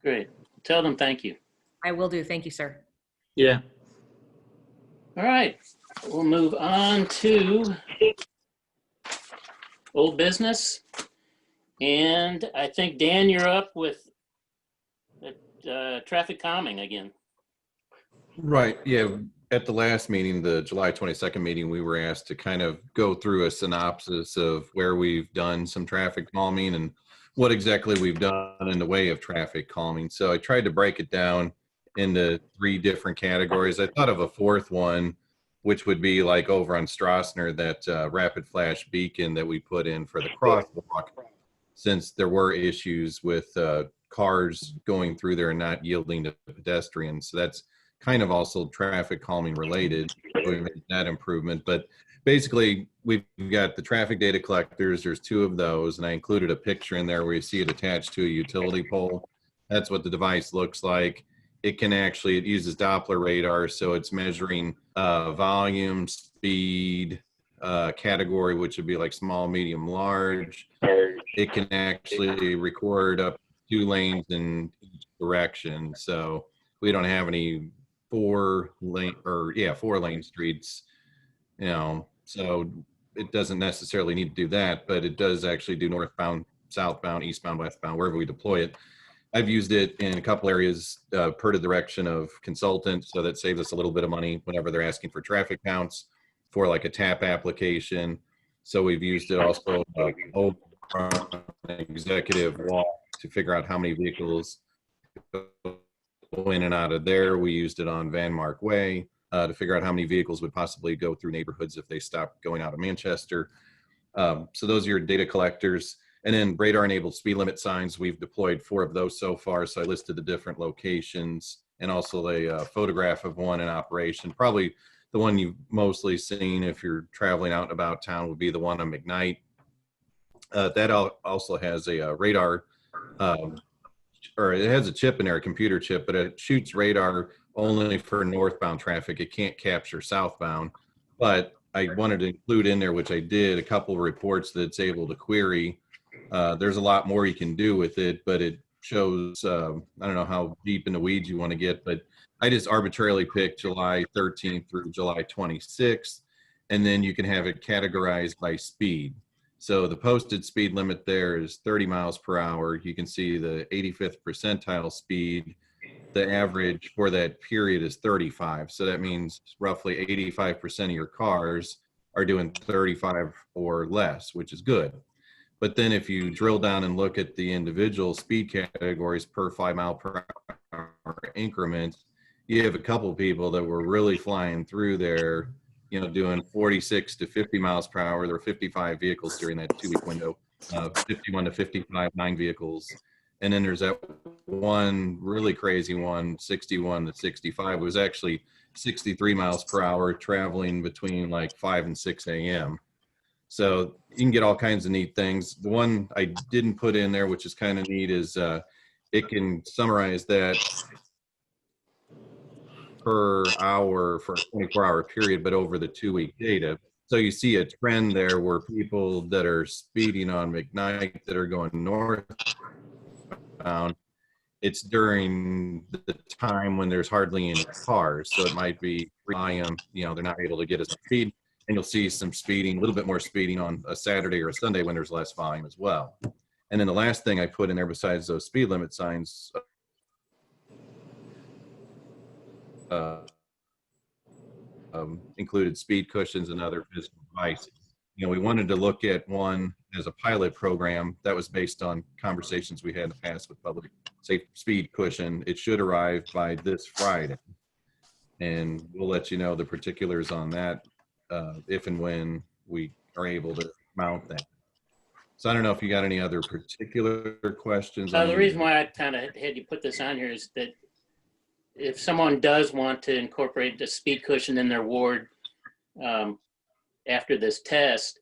Great. Tell them thank you. I will do. Thank you, sir. Yeah. All right. We'll move on to old business. And I think, Dan, you're up with traffic calming again. Right. Yeah. At the last meeting, the July 22nd meeting, we were asked to kind of go through a synopsis of where we've done some traffic calming and what exactly we've done in the way of traffic calming. So I tried to break it down into 3 different categories. I thought of a 4th one, which would be like over on Strassner, that rapid flash beacon that we put in for the crosswalk, since there were issues with cars going through there and not yielding to pedestrians. So that's kind of also traffic calming related. We made that improvement, but basically we've got the traffic data collectors. There's 2 of those, and I included a picture in there where you see it attached to a utility pole. That's what the device looks like. It uses Doppler radar, so it's measuring volume, speed, category, which would be like small, medium, large. It can actually record up 2 lanes in each direction, so we don't have any 4-lane streets, you know, so it doesn't necessarily need to do that, but it does actually do northbound, southbound, eastbound, westbound, wherever we deploy it. I've used it in a couple areas per the direction of consultants, so that saves us a little bit of money whenever they're asking for traffic counts for like a TAP application. So we've used it also over an executive walk to figure out how many vehicles go in and out of there. We used it on Van Mark Way to figure out how many vehicles would possibly go through neighborhoods if they stopped going out of Manchester. So those are your data collectors. And then radar-enabled speed limit signs, we've deployed 4 of those so far. So I listed the different locations and also a photograph of one in operation. Probably the one you've mostly seen if you're traveling out and about town would be the one on McKnight. That also has a radar, or it has a chip in there, a computer chip, but it shoots radar only for northbound traffic. It can't capture southbound. But I wanted to include in there, which I did, a couple of reports that it's able to query. There's a lot more you can do with it, but it shows, I don't know how deep in the weeds you want to get, but I just arbitrarily picked July 13th through July 26th, and then you can have it categorized by speed. So the posted speed limit there is 30 miles per hour. You can see the 85th percentile speed. The average for that period is 35. So that means roughly 85% of your cars are doing 35 or less, which is good. But then if you drill down and look at the individual speed categories per 5 mile per hour increments, you have a couple of people that were really flying through there, you know, doing 46 to 50 miles per hour. There were 55 vehicles during that 2-week window, 51 to 55, 9 vehicles. And then there's that one really crazy one, 61 to 65. It was actually 63 miles per hour traveling between like 5 and 6 a.m. So you can get all kinds of neat things. The one I didn't put in there, which is kind of neat, is it can summarize that per hour for a 24-hour period, but over the 2-week data. So you see a trend there where people that are speeding on McKnight that are going northbound, it's during the time when there's hardly any cars. So it might be 3 a.m., you know, they're not able to get as much speed. And you'll see some speeding, a little bit more speeding on a Saturday or a Sunday when there's less volume as well. And then the last thing I put in there besides those speed limit signs included speed cushions and other physical devices. You know, we wanted to look at one as a pilot program that was based on conversations we had in the past with public safety. Speed cushion, it should arrive by this Friday. And we'll let you know the particulars on that if and when we are able to mount that. So I don't know if you got any other particular questions. The reason why I kind of had you put this on here is that if someone does want to incorporate the speed cushion in their ward after this test,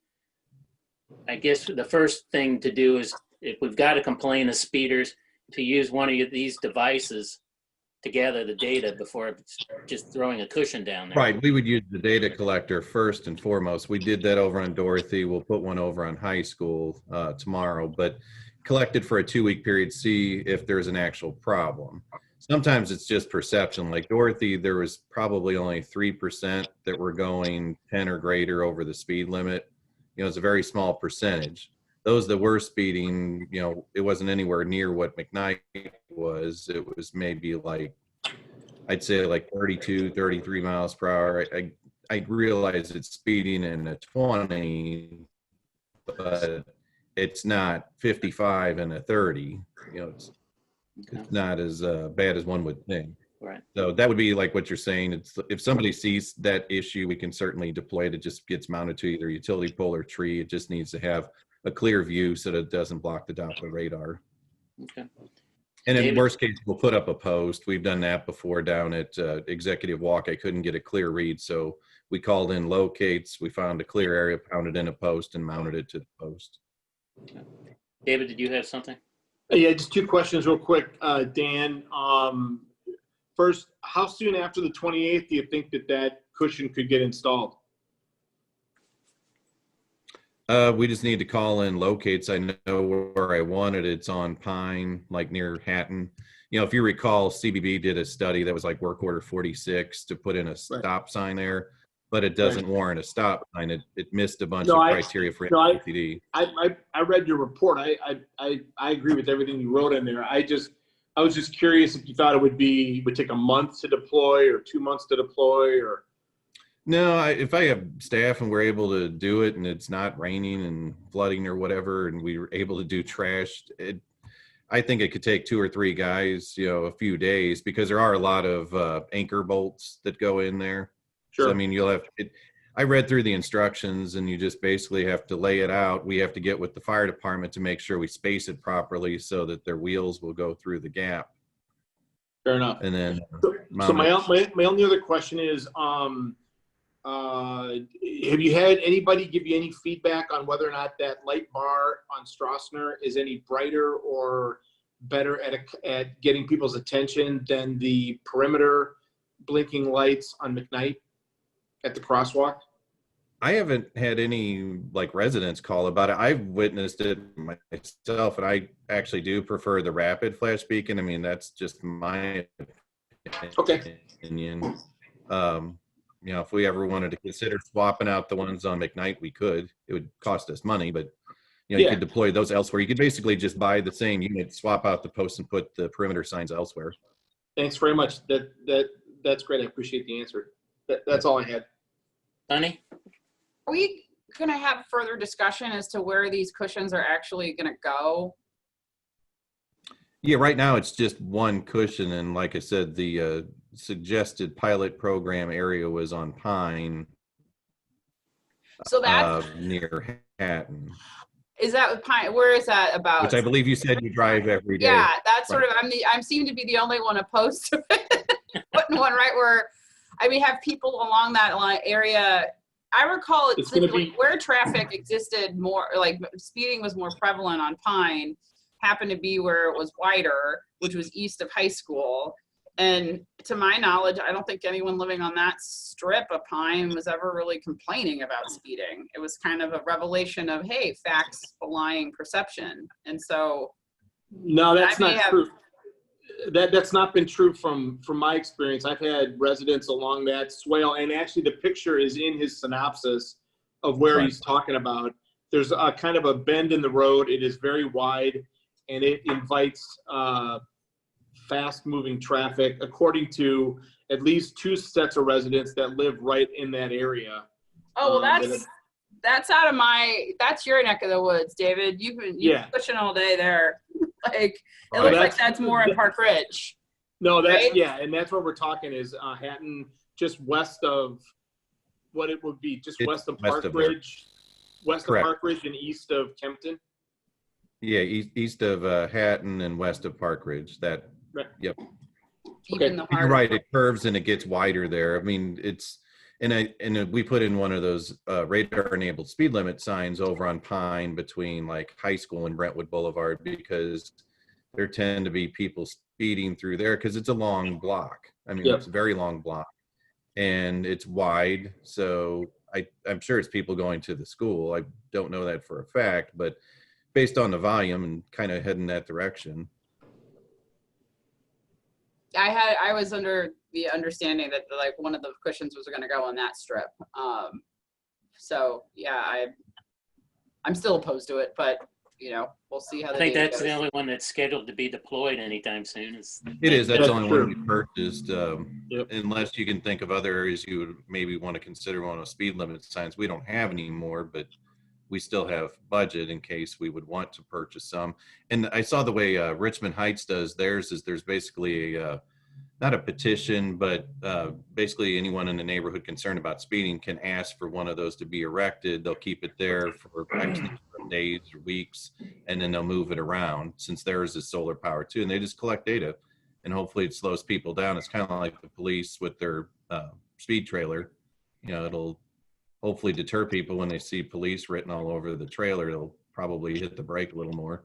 I guess the first thing to do is, if we've got a complaint of speeders, to use one of these devices to gather the data before just throwing a cushion down there. Right, we would use the data collector first and foremost. We did that over on Dorothy. We'll put one over on high school tomorrow, but collected for a 2-week period, see if there's an actual problem. Sometimes it's just perception. Like Dorothy, there was probably only 3% that were going 10 or greater over the speed limit. You know, it's a very small percentage. Those that were speeding, you know, it wasn't anywhere near what McKnight was. It was maybe like, I'd say like 32, 33 miles per hour. I realize it's speeding in a 20, but it's not 55 and a 30. You know, it's not as bad as one would think. Right. So that would be like what you're saying. It's, if somebody sees that issue, we can certainly deploy it. It just gets mounted to either utility pole or tree. It just needs to have a clear view so that it doesn't block the Doppler radar. Okay. And in David? worst case, we'll put up a post. We've done that before down at Executive Walk. I couldn't get a clear read, so we called in locates. We found a clear area, pounded in a post, and mounted it to the post. Okay. David, did you have something? Yeah, just 2 questions real quick. Dan, first, how soon after the 28th do you think that cushion could get installed? We just need to call in locates. I know where I want it. It's on Pine, like near Hatton. you know, if you recall, CBB did a study that was like work order 46 to put in a stop sign there, but it doesn't warrant a stop sign. It missed a bunch of criteria for NCD. I read your report. I agree with everything you wrote in there. I was just curious if you thought it would take a month to deploy or 2 months to deploy or. No, if I have staff and we're able to do it and it's not raining and flooding or whatever, and we were able to do trash, I think it could take 2 or 3 guys, you know, a few days, because there are a lot of anchor bolts that go in there. Sure. So, I mean, you'll have I read through the instructions, and you just basically have to lay it out. We have to get with the fire department to make sure we space it properly so that their wheels will go through the gap. Fair enough. And then so my only other question is, have you had anybody give you any feedback on whether or not that light bar on Stroessner is any brighter or better at getting people's attention than the perimeter blinking lights on McKnight at the crosswalk? I haven't had any like residents call about it. I've witnessed it myself, and I actually do prefer the rapid flash beacon. I mean, that's just my opinion. You know, if we ever wanted to consider swapping out the ones on McKnight, we could. It would cost us money, but you know, you could deploy those elsewhere. You could basically just buy the same unit, swap out the posts, and put the perimeter signs elsewhere. Thanks very much. That's great. I appreciate the answer. That's all I had. Sonny? Are we going to have further discussion as to where these cushions are actually going to go? Yeah, right now it's just one cushion, and like I said, the suggested pilot program area was on Pine, So that's near Hatton. Is that Pine? Where is that about? Which I believe you said you drive every day. Yeah, that's sort of. I seem to be the only one opposed to it. Putting one right where, I mean, have people along that area. I recall it's like where traffic existed more, like speeding was more prevalent on Pine, happened to be where it was wider, which was east of high school. And to my knowledge, I don't think anyone living on that strip of Pine was ever really complaining about speeding. It was kind of a revelation of, hey, facts belying perception. And so. No, that's not true. That's not been true from my experience. I've had residents along that swale, and actually the picture is in his synopsis of where he's talking about. There's a kind of a bend in the road. It is very wide, and it invites fast-moving traffic, according to at least 2 sets of residents that live right in that area. Oh, well, that's out of that's your neck of the woods, David. You've been pushing all day there. Like, it looks like that's more in Park Ridge. No, that's right? Yeah, and that's what we're talking is Hatton, just west of what it would be, just west of Park Ridge, west of Park Ridge and east of Kempton. Yeah, east of Hatton and west of Park Ridge. That. Right. Yep. Okay. You're right. It curves and it gets wider there. I mean, and we put in one of those radar-enabled speed limit signs over on Pine between like high school and Brentwood Boulevard, because there tend to be people speeding through there because it's a long block. I mean, It's a very long block, and it's wide. So I'm sure it's people going to the school. I don't know that for a fact, but based on the volume and kind of heading that direction. I was under the understanding that like one of the cushions was going to go on that strip. So yeah, I'm still opposed to it, but you know, we'll see how. I think that's the only one that's scheduled to be deployed anytime soon. It is. That's the only one we purchased. Unless you can think of other areas you would maybe want to consider one of speed limit signs. We don't have any more, but we still have budget in case we would want to purchase some. And I saw the way Richmond Heights does theirs is there's basically not a petition, but basically anyone in the neighborhood concerned about speeding can ask for one of those to be erected. They'll keep it there for X number of days or weeks, and then they'll move it around, since theirs is solar power too. And they just collect data, and hopefully it slows people down. It's kind of like the police with their speed trailer. You know, it'll hopefully deter people when they see police written all over the trailer. They'll probably hit the brake a little more.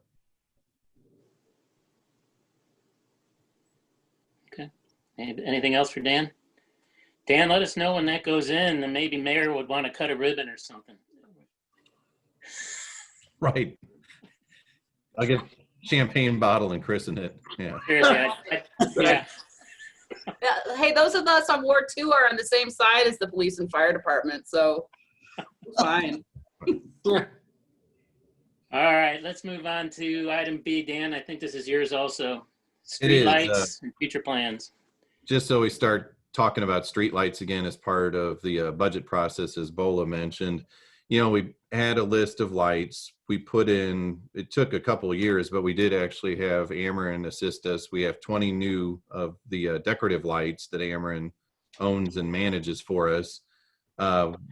Okay. Anything else for Dan? Dan, let us know when that goes in, and maybe Mayor would want to cut a ribbon or something. Right. champagne bottle and christen it. Yeah. Seriously, yeah. Hey, those of us on Ward 2 are on the same side as the police and fire department, so fine. All right, let's move on to item B. Dan, I think this is yours also. It is, Streetlights and future plans. Just so we start talking about streetlights again as part of the budget process, as Bola mentioned, you know, we had a list of lights. We put in, it took a couple of years, but we did actually have Ameren assist us. We have 20 new of the decorative lights that Ameren owns and manages for us.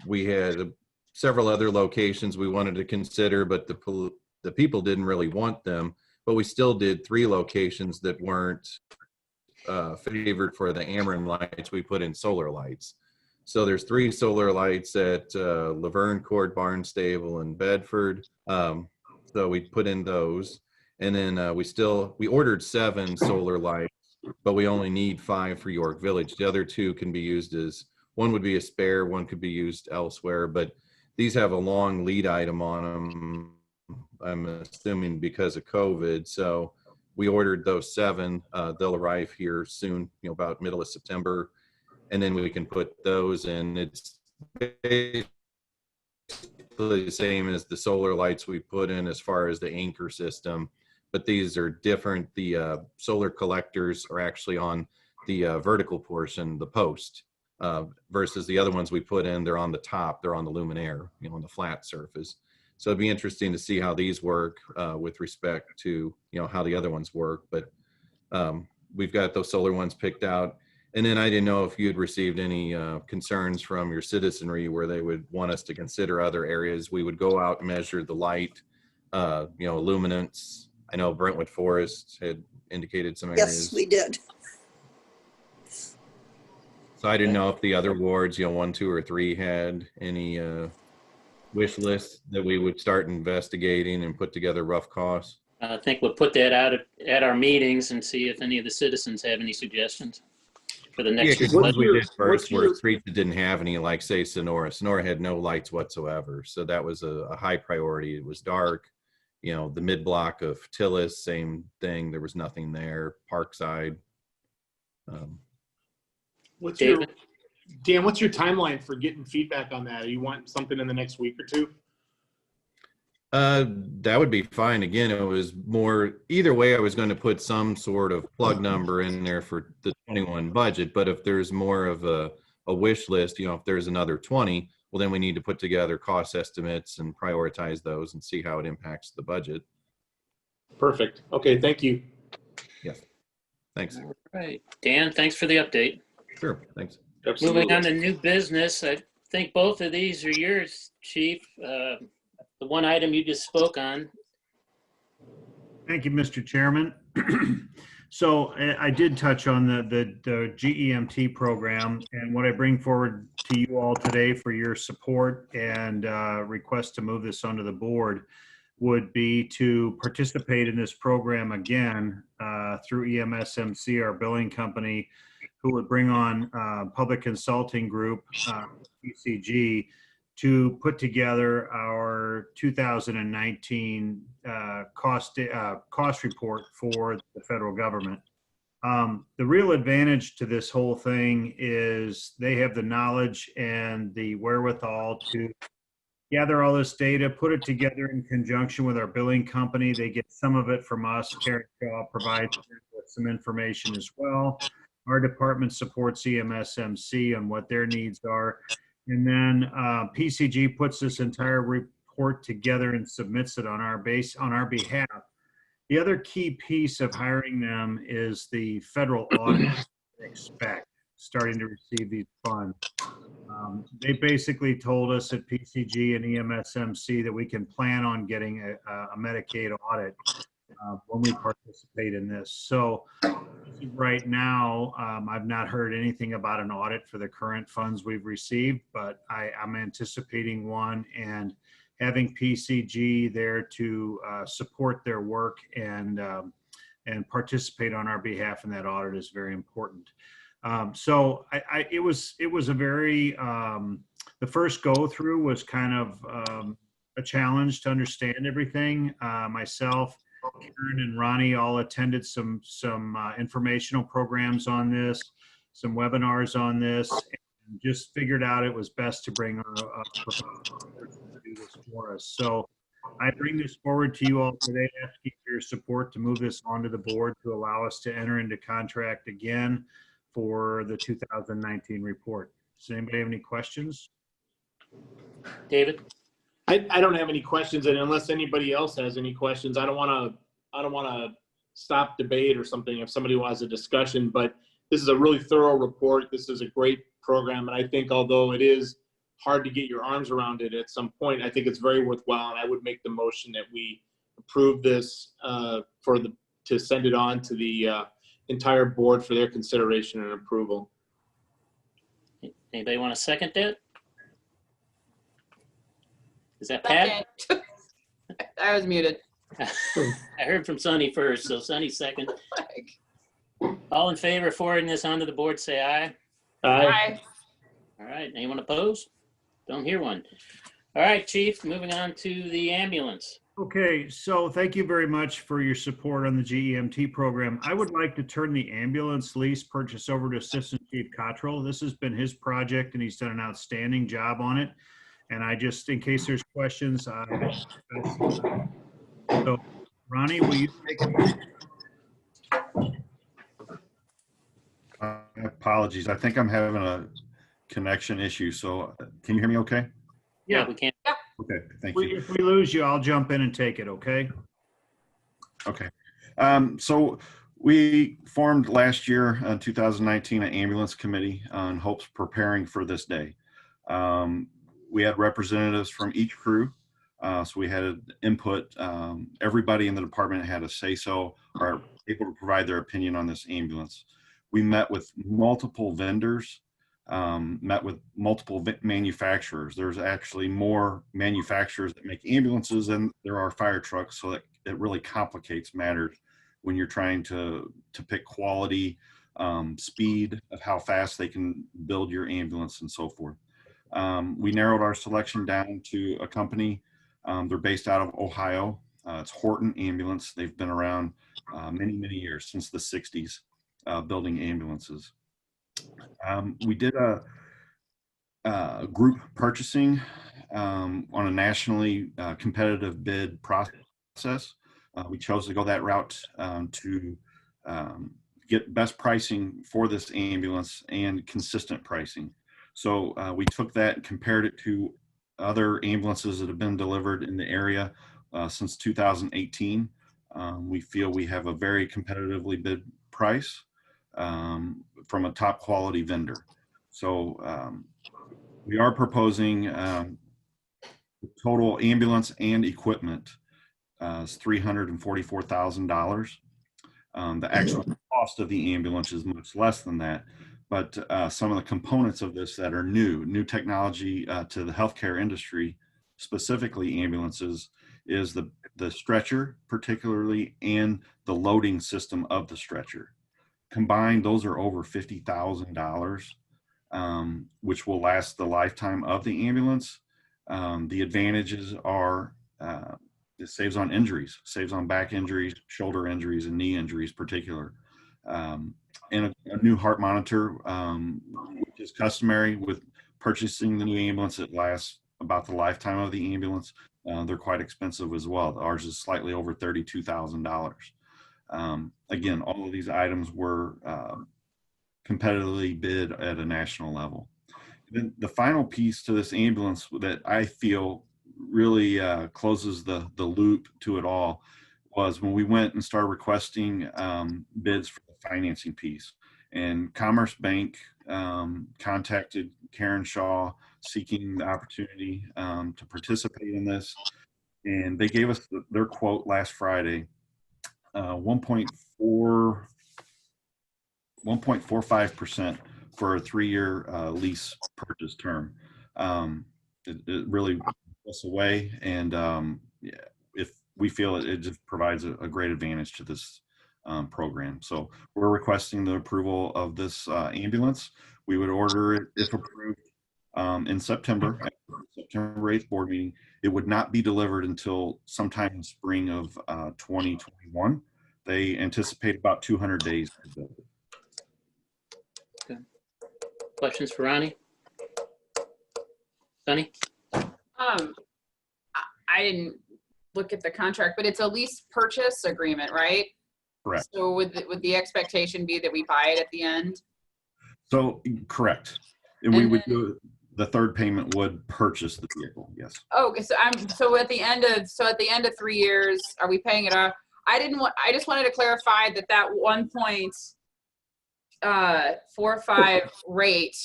We had several other locations we wanted to consider, but the people didn't really want them. But we still did 3 locations that weren't favored for the Ameren lights. We put in solar lights. So there's 3 solar lights at Laverne Court, Barnstable, and Bedford. So we put in those. And then we ordered 7 solar lights, but we only need 5 for York Village. The other 2 can be used as, one would be a spare, one could be used elsewhere, but these have a long lead item on them, I'm assuming because of COVID. So we ordered those 7. They'll arrive here soon, you know, about middle of September. And then we can put those in. It's basically the same as the solar lights we put in as far as the anchor system, but these are different. The solar collectors are actually on the vertical portion, the post, versus the other ones we put in, they're on the top, they're on the luminaire, you know, on the flat surface. So it'd be interesting to see how these work with respect to, you know, how the other ones work. But we've got those solar ones picked out. And then I didn't know if you had received any concerns from your citizenry where they would want us to consider other areas. We would go out and measure the light, you know, luminance. I know Brentwood Forest had indicated some areas. Yes, we did. So I didn't know if the other wards, you know, 1, 2, or 3 had any wish lists that we would start investigating and put together rough costs. I think we'll put that out at our meetings and see if any of the citizens have any suggestions for the Yeah, next because year. ones we did first were streets that didn't have any, like say Sonora. Sonora had no lights whatsoever. So that was a high priority. It was dark. You know, the mid block of Tillis, same thing. There was nothing there. Parkside. David? Dan, what's your timeline for getting feedback on that? You want something in the next week or 2? That would be fine. Again, it was more, either way, I was going to put some sort of plug number in there for the 21 budget. But if there's more of a wish list, you know, if there's another 20, well, then we need to put together cost estimates and prioritize those and see how it impacts the budget. Perfect. Okay, thank you. Yes. Thanks. All right. Dan, thanks for the update. Sure. Thanks. Absolutely. Moving on to new business, I think both of these are yours, Chief. The one item you just spoke on. Thank you, Mr. Chairman. So I did touch on the GEMT program, and what I bring forward to you all today for your support and request to move this onto the board would be to participate in this program again through EMSMC, our billing company, who would bring on Public Consulting Group, PCG, to put together our 2019 cost report for the federal government. The real advantage to this whole thing is they have the knowledge and the wherewithal to gather all this data, put it together in conjunction with our billing company. They get some of it from us. Karen Shaw provides with some information as well. Our department supports EMSMC on what their needs are. And then PCG puts this entire report together and submits it on our behalf. The other key piece of hiring them is the federal audit they expect starting to receive these funds. They basically told us at PCG and EMSMC that we can plan on getting a Medicaid audit when we participate in this. So right now, I've not heard anything about an audit for the current funds we've received, but I'm anticipating one, and having PCG there to support their work and participate on our behalf in that audit is very important. So it was a very, the first go through was kind of a challenge to understand everything. Myself Karen and Ronnie all attended some informational programs on this, some webinars on this, and just figured out it was best to bring a professional to do this for us. So I bring this forward to you all today, asking for your support to move this onto the board to allow us to enter into contract again for the 2019 report. Does anybody have any questions? David? I don't have any questions, and unless anybody else has any questions, I don't want to stop debate or something if somebody wants a discussion, but this is a really thorough report. This is a great program, and I think although it is hard to get your arms around it at some point, I think it's very worthwhile, and I would make the motion that we approve this to send it on to the entire board for their consideration and approval. Anybody want to second that? Is that Pat? Second. I was muted. I heard from Sonny first, so Sonny second. All in favor of forwarding this onto the board, say aye. Aye. All right, anyone opposed? Don't hear one. All right, Chief, moving on to the ambulance. Okay, so thank you very much for your support on the GEMT program. I would like to turn the ambulance lease purchase over to Assistant Chief Cottrell. This has been his project and he's done an outstanding job on it. And I just, in case there's questions, so Ronnie, will you take it? Apologies. I think I'm having a connection issue. So can you hear me okay? Yeah, we can. Okay, thank you. If we lose you, I'll jump in and take it, okay? Okay. So we formed last year, 2019, an ambulance committee in hopes preparing for this day. We had representatives from each crew. So we had input. Everybody in the department had a say-so or able to provide their opinion on this ambulance. We met with multiple vendors, met with multiple manufacturers. There's actually more manufacturers that make ambulances than there are fire trucks, so that it really complicates matters when you're trying to pick quality, speed of how fast they can build your ambulance and so forth. We narrowed our selection down to a company. They're based out of Ohio. It's Horton Ambulance. They've been around many, many years, since the 60s, building ambulances. We did a group purchasing on a nationally competitive bid process. We chose to go that route to get best pricing for this ambulance and consistent pricing. So we took that and compared it to other ambulances that have been delivered in the area since 2018. We feel we have a very competitively bid price from a top quality vendor. So we are proposing total ambulance and equipment is $344,000. The actual cost of the ambulance is much less than that, but some of the components of this that are new technology to the healthcare industry, specifically ambulances, is the stretcher particularly, and the loading system of the stretcher. Combined, those are over $50,000, which will last the lifetime of the ambulance. The advantages are it saves on injuries, saves on back injuries, shoulder injuries, and knee injuries particular. And a new heart monitor, which is customary with purchasing the new ambulance. It lasts about the lifetime of the ambulance. They're quite expensive as well. Ours is slightly over $32,000. Again, all of these items were competitively bid at a national level. Then the final piece to this ambulance that I feel really closes the loop to it all was when we went and started requesting bids for the financing piece. And Commerce Bank contacted Karen Shaw seeking the opportunity to participate in this. And they gave us their quote last Friday, 1.45% for a 3-year lease purchase term. It really blew us away, and if we feel it just provides a great advantage to this program. So we're requesting the approval of this ambulance. We would order it, if approved, in September September 8th board meeting. It would not be delivered until sometime in spring of 2021. They anticipate about 200 days to build it. Questions for Ronnie? Sunny? I didn't look at the contract, but it's a lease purchase agreement, right? Correct. So would the expectation be that we buy it at the end? So correct. And we And would do, the third payment would purchase the vehicle, yes. Oh, okay, so at the end of 3 years, are we paying it off? I just wanted to clarify that 1.45 rate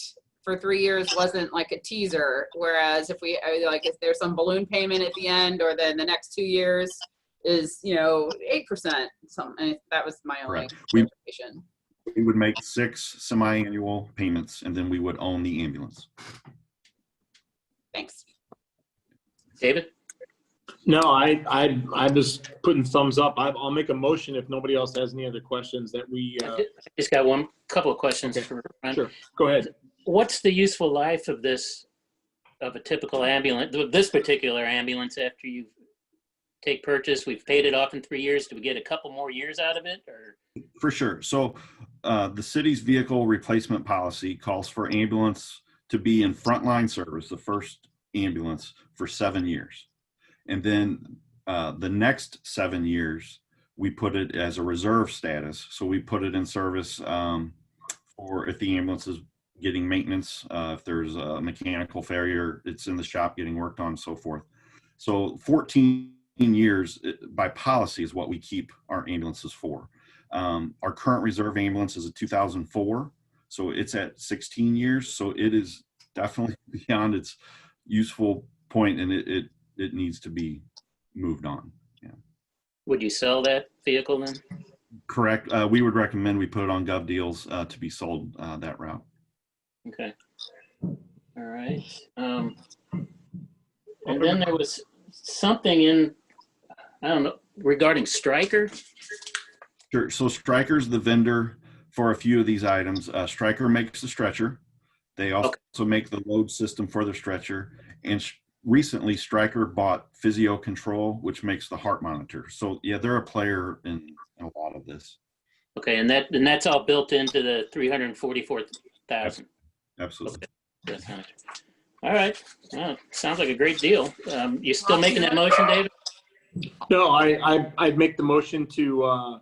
for 3 years wasn't like a teaser, whereas if there's some balloon payment at the end, or then the next 2 years is 8%. Something that was my only Correct. clarification. We would make 6 semi-annual payments, and then we would own the ambulance. Thanks. David? No, I was putting thumbs up. I'll make a motion if nobody else has any other questions that we. I just got couple of questions for Ron. Sure, go ahead. What's the useful life of a typical ambulance, this particular ambulance, after you take purchase? We've paid it off in 3 years. Do we get a couple more years out of it, or? For sure. So the city's vehicle replacement policy calls for ambulance to be in frontline service, the first ambulance, for 7 years. And then the next 7 years, we put it as a reserve status. So we put it in service for if the ambulance is getting maintenance, if there's a mechanical failure, it's in the shop getting worked on, and so forth. So 14 years by policy is what we keep our ambulances for. Our current reserve ambulance is a 2004, so it's at 16 years. So it is definitely beyond its useful point, and it needs to be moved on. Yeah. Would you sell that vehicle then? Correct. We would recommend we put it on Gov Deals to be sold that route. Okay. All right. And then there was something in, I don't know, regarding Stryker. Sure. So Stryker's the vendor for a few of these items. Stryker makes the stretcher. They also make the load system for the stretcher. And recently, Stryker bought Physio Control, which makes the heart monitor. So yeah, they're a player in a lot of this. Okay, and that's all built into the 344,000. Absolutely. Okay. All right. Well, sounds like a great deal. You still making that motion, David? No, I'd make the motion to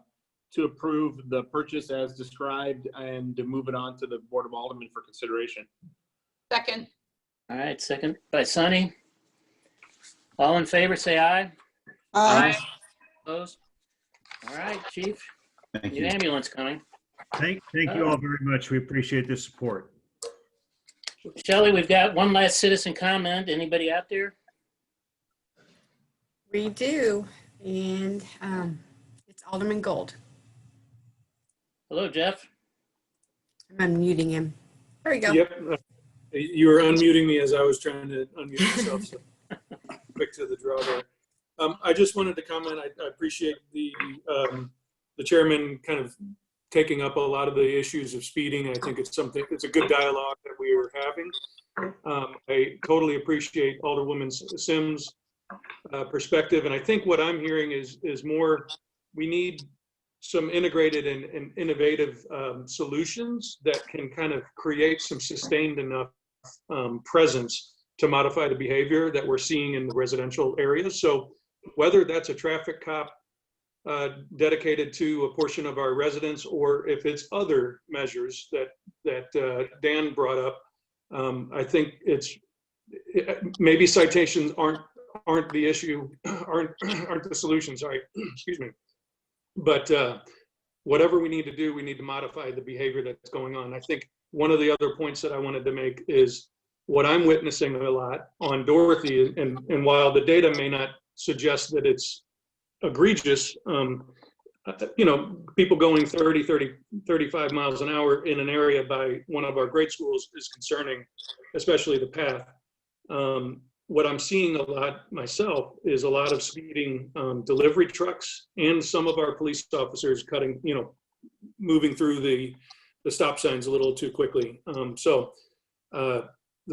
approve the purchase as described and to move it on to the Board of Aldermen for consideration. Second. All right, second by Sonny. All in favor, say aye. Aye. Opposed? All right, Chief. Thank New you. ambulance coming. Thank you all very much. We appreciate the support. Shelley, we've got one last citizen comment. Anybody out there? We do, and it's Alderman Gold. Hello, Jeff. I'm unmuting him. There we go. Yep. You were unmuting me as I was trying to unmute myself. So quick to the draw there. I just wanted to comment. I appreciate the chairman kind of taking up a lot of the issues of speeding. I think it's a good dialogue that we are having. I totally appreciate Alderwoman Sims' perspective. And I think what I'm hearing is more, we need some integrated and innovative solutions that can kind of create some sustained enough presence to modify the behavior that we're seeing in the residential areas. So whether that's a traffic cop dedicated to a portion of our residents, or if it's other measures that Dan brought up, I think maybe citations aren't the issue, aren't the solution. Sorry, excuse me. But whatever we need to do, we need to modify the behavior that's going on. I think one of the other points that I wanted to make is what I'm witnessing a lot on Dorothy, and while the data may not suggest that it's egregious, people going 35 miles an hour in an area by one of our grade schools is concerning, especially the path. What I'm seeing a lot myself is a lot of speeding delivery trucks, and some of our police officers moving through the stop signs a little too quickly. So the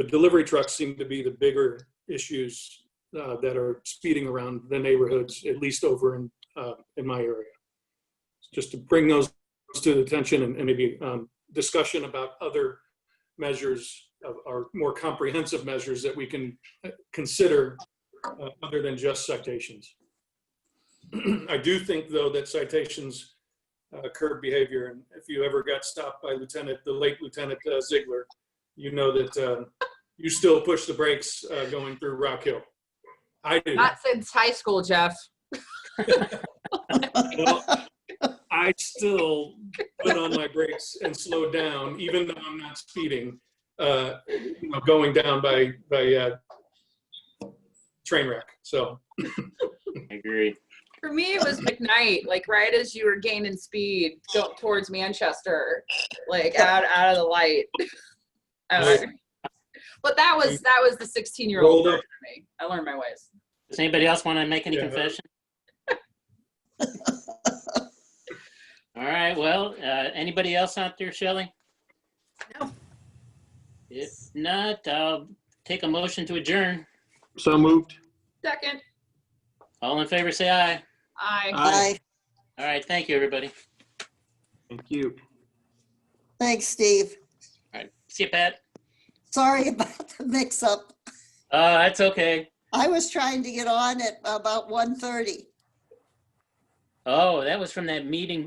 delivery trucks seem to be the bigger issues that are speeding around the neighborhoods, at least over in my area. Just to bring those to the attention and maybe discussion about other measures or more comprehensive measures that we can consider other than just citations. I do think, though, that citations curb behavior. And if you ever got stopped by the late Lieutenant Ziegler, you know that you still push the brakes going through Rock Hill. I do. Not since high school, Jeff. Well, I still put on my brakes and slow down, even though I'm not speeding, going down by train wreck. So I agree. For me, it was McKnight, like right as you were gaining speed towards Manchester, like out of the light. But that was the 16-year-old version of me. I learned my ways. Does anybody else want to make any confession? All right. Well, anybody else out there, Shelley? No. If not, I'll take a motion to adjourn. So moved. Second. All in favor, say aye. Aye. Aye. All right. Thank you, everybody. Thank you. Thanks, Steve. All right. See you, Pat. Sorry about the mix-up. That's okay. I was trying to get on at about 1:30. Oh, that was from that meeting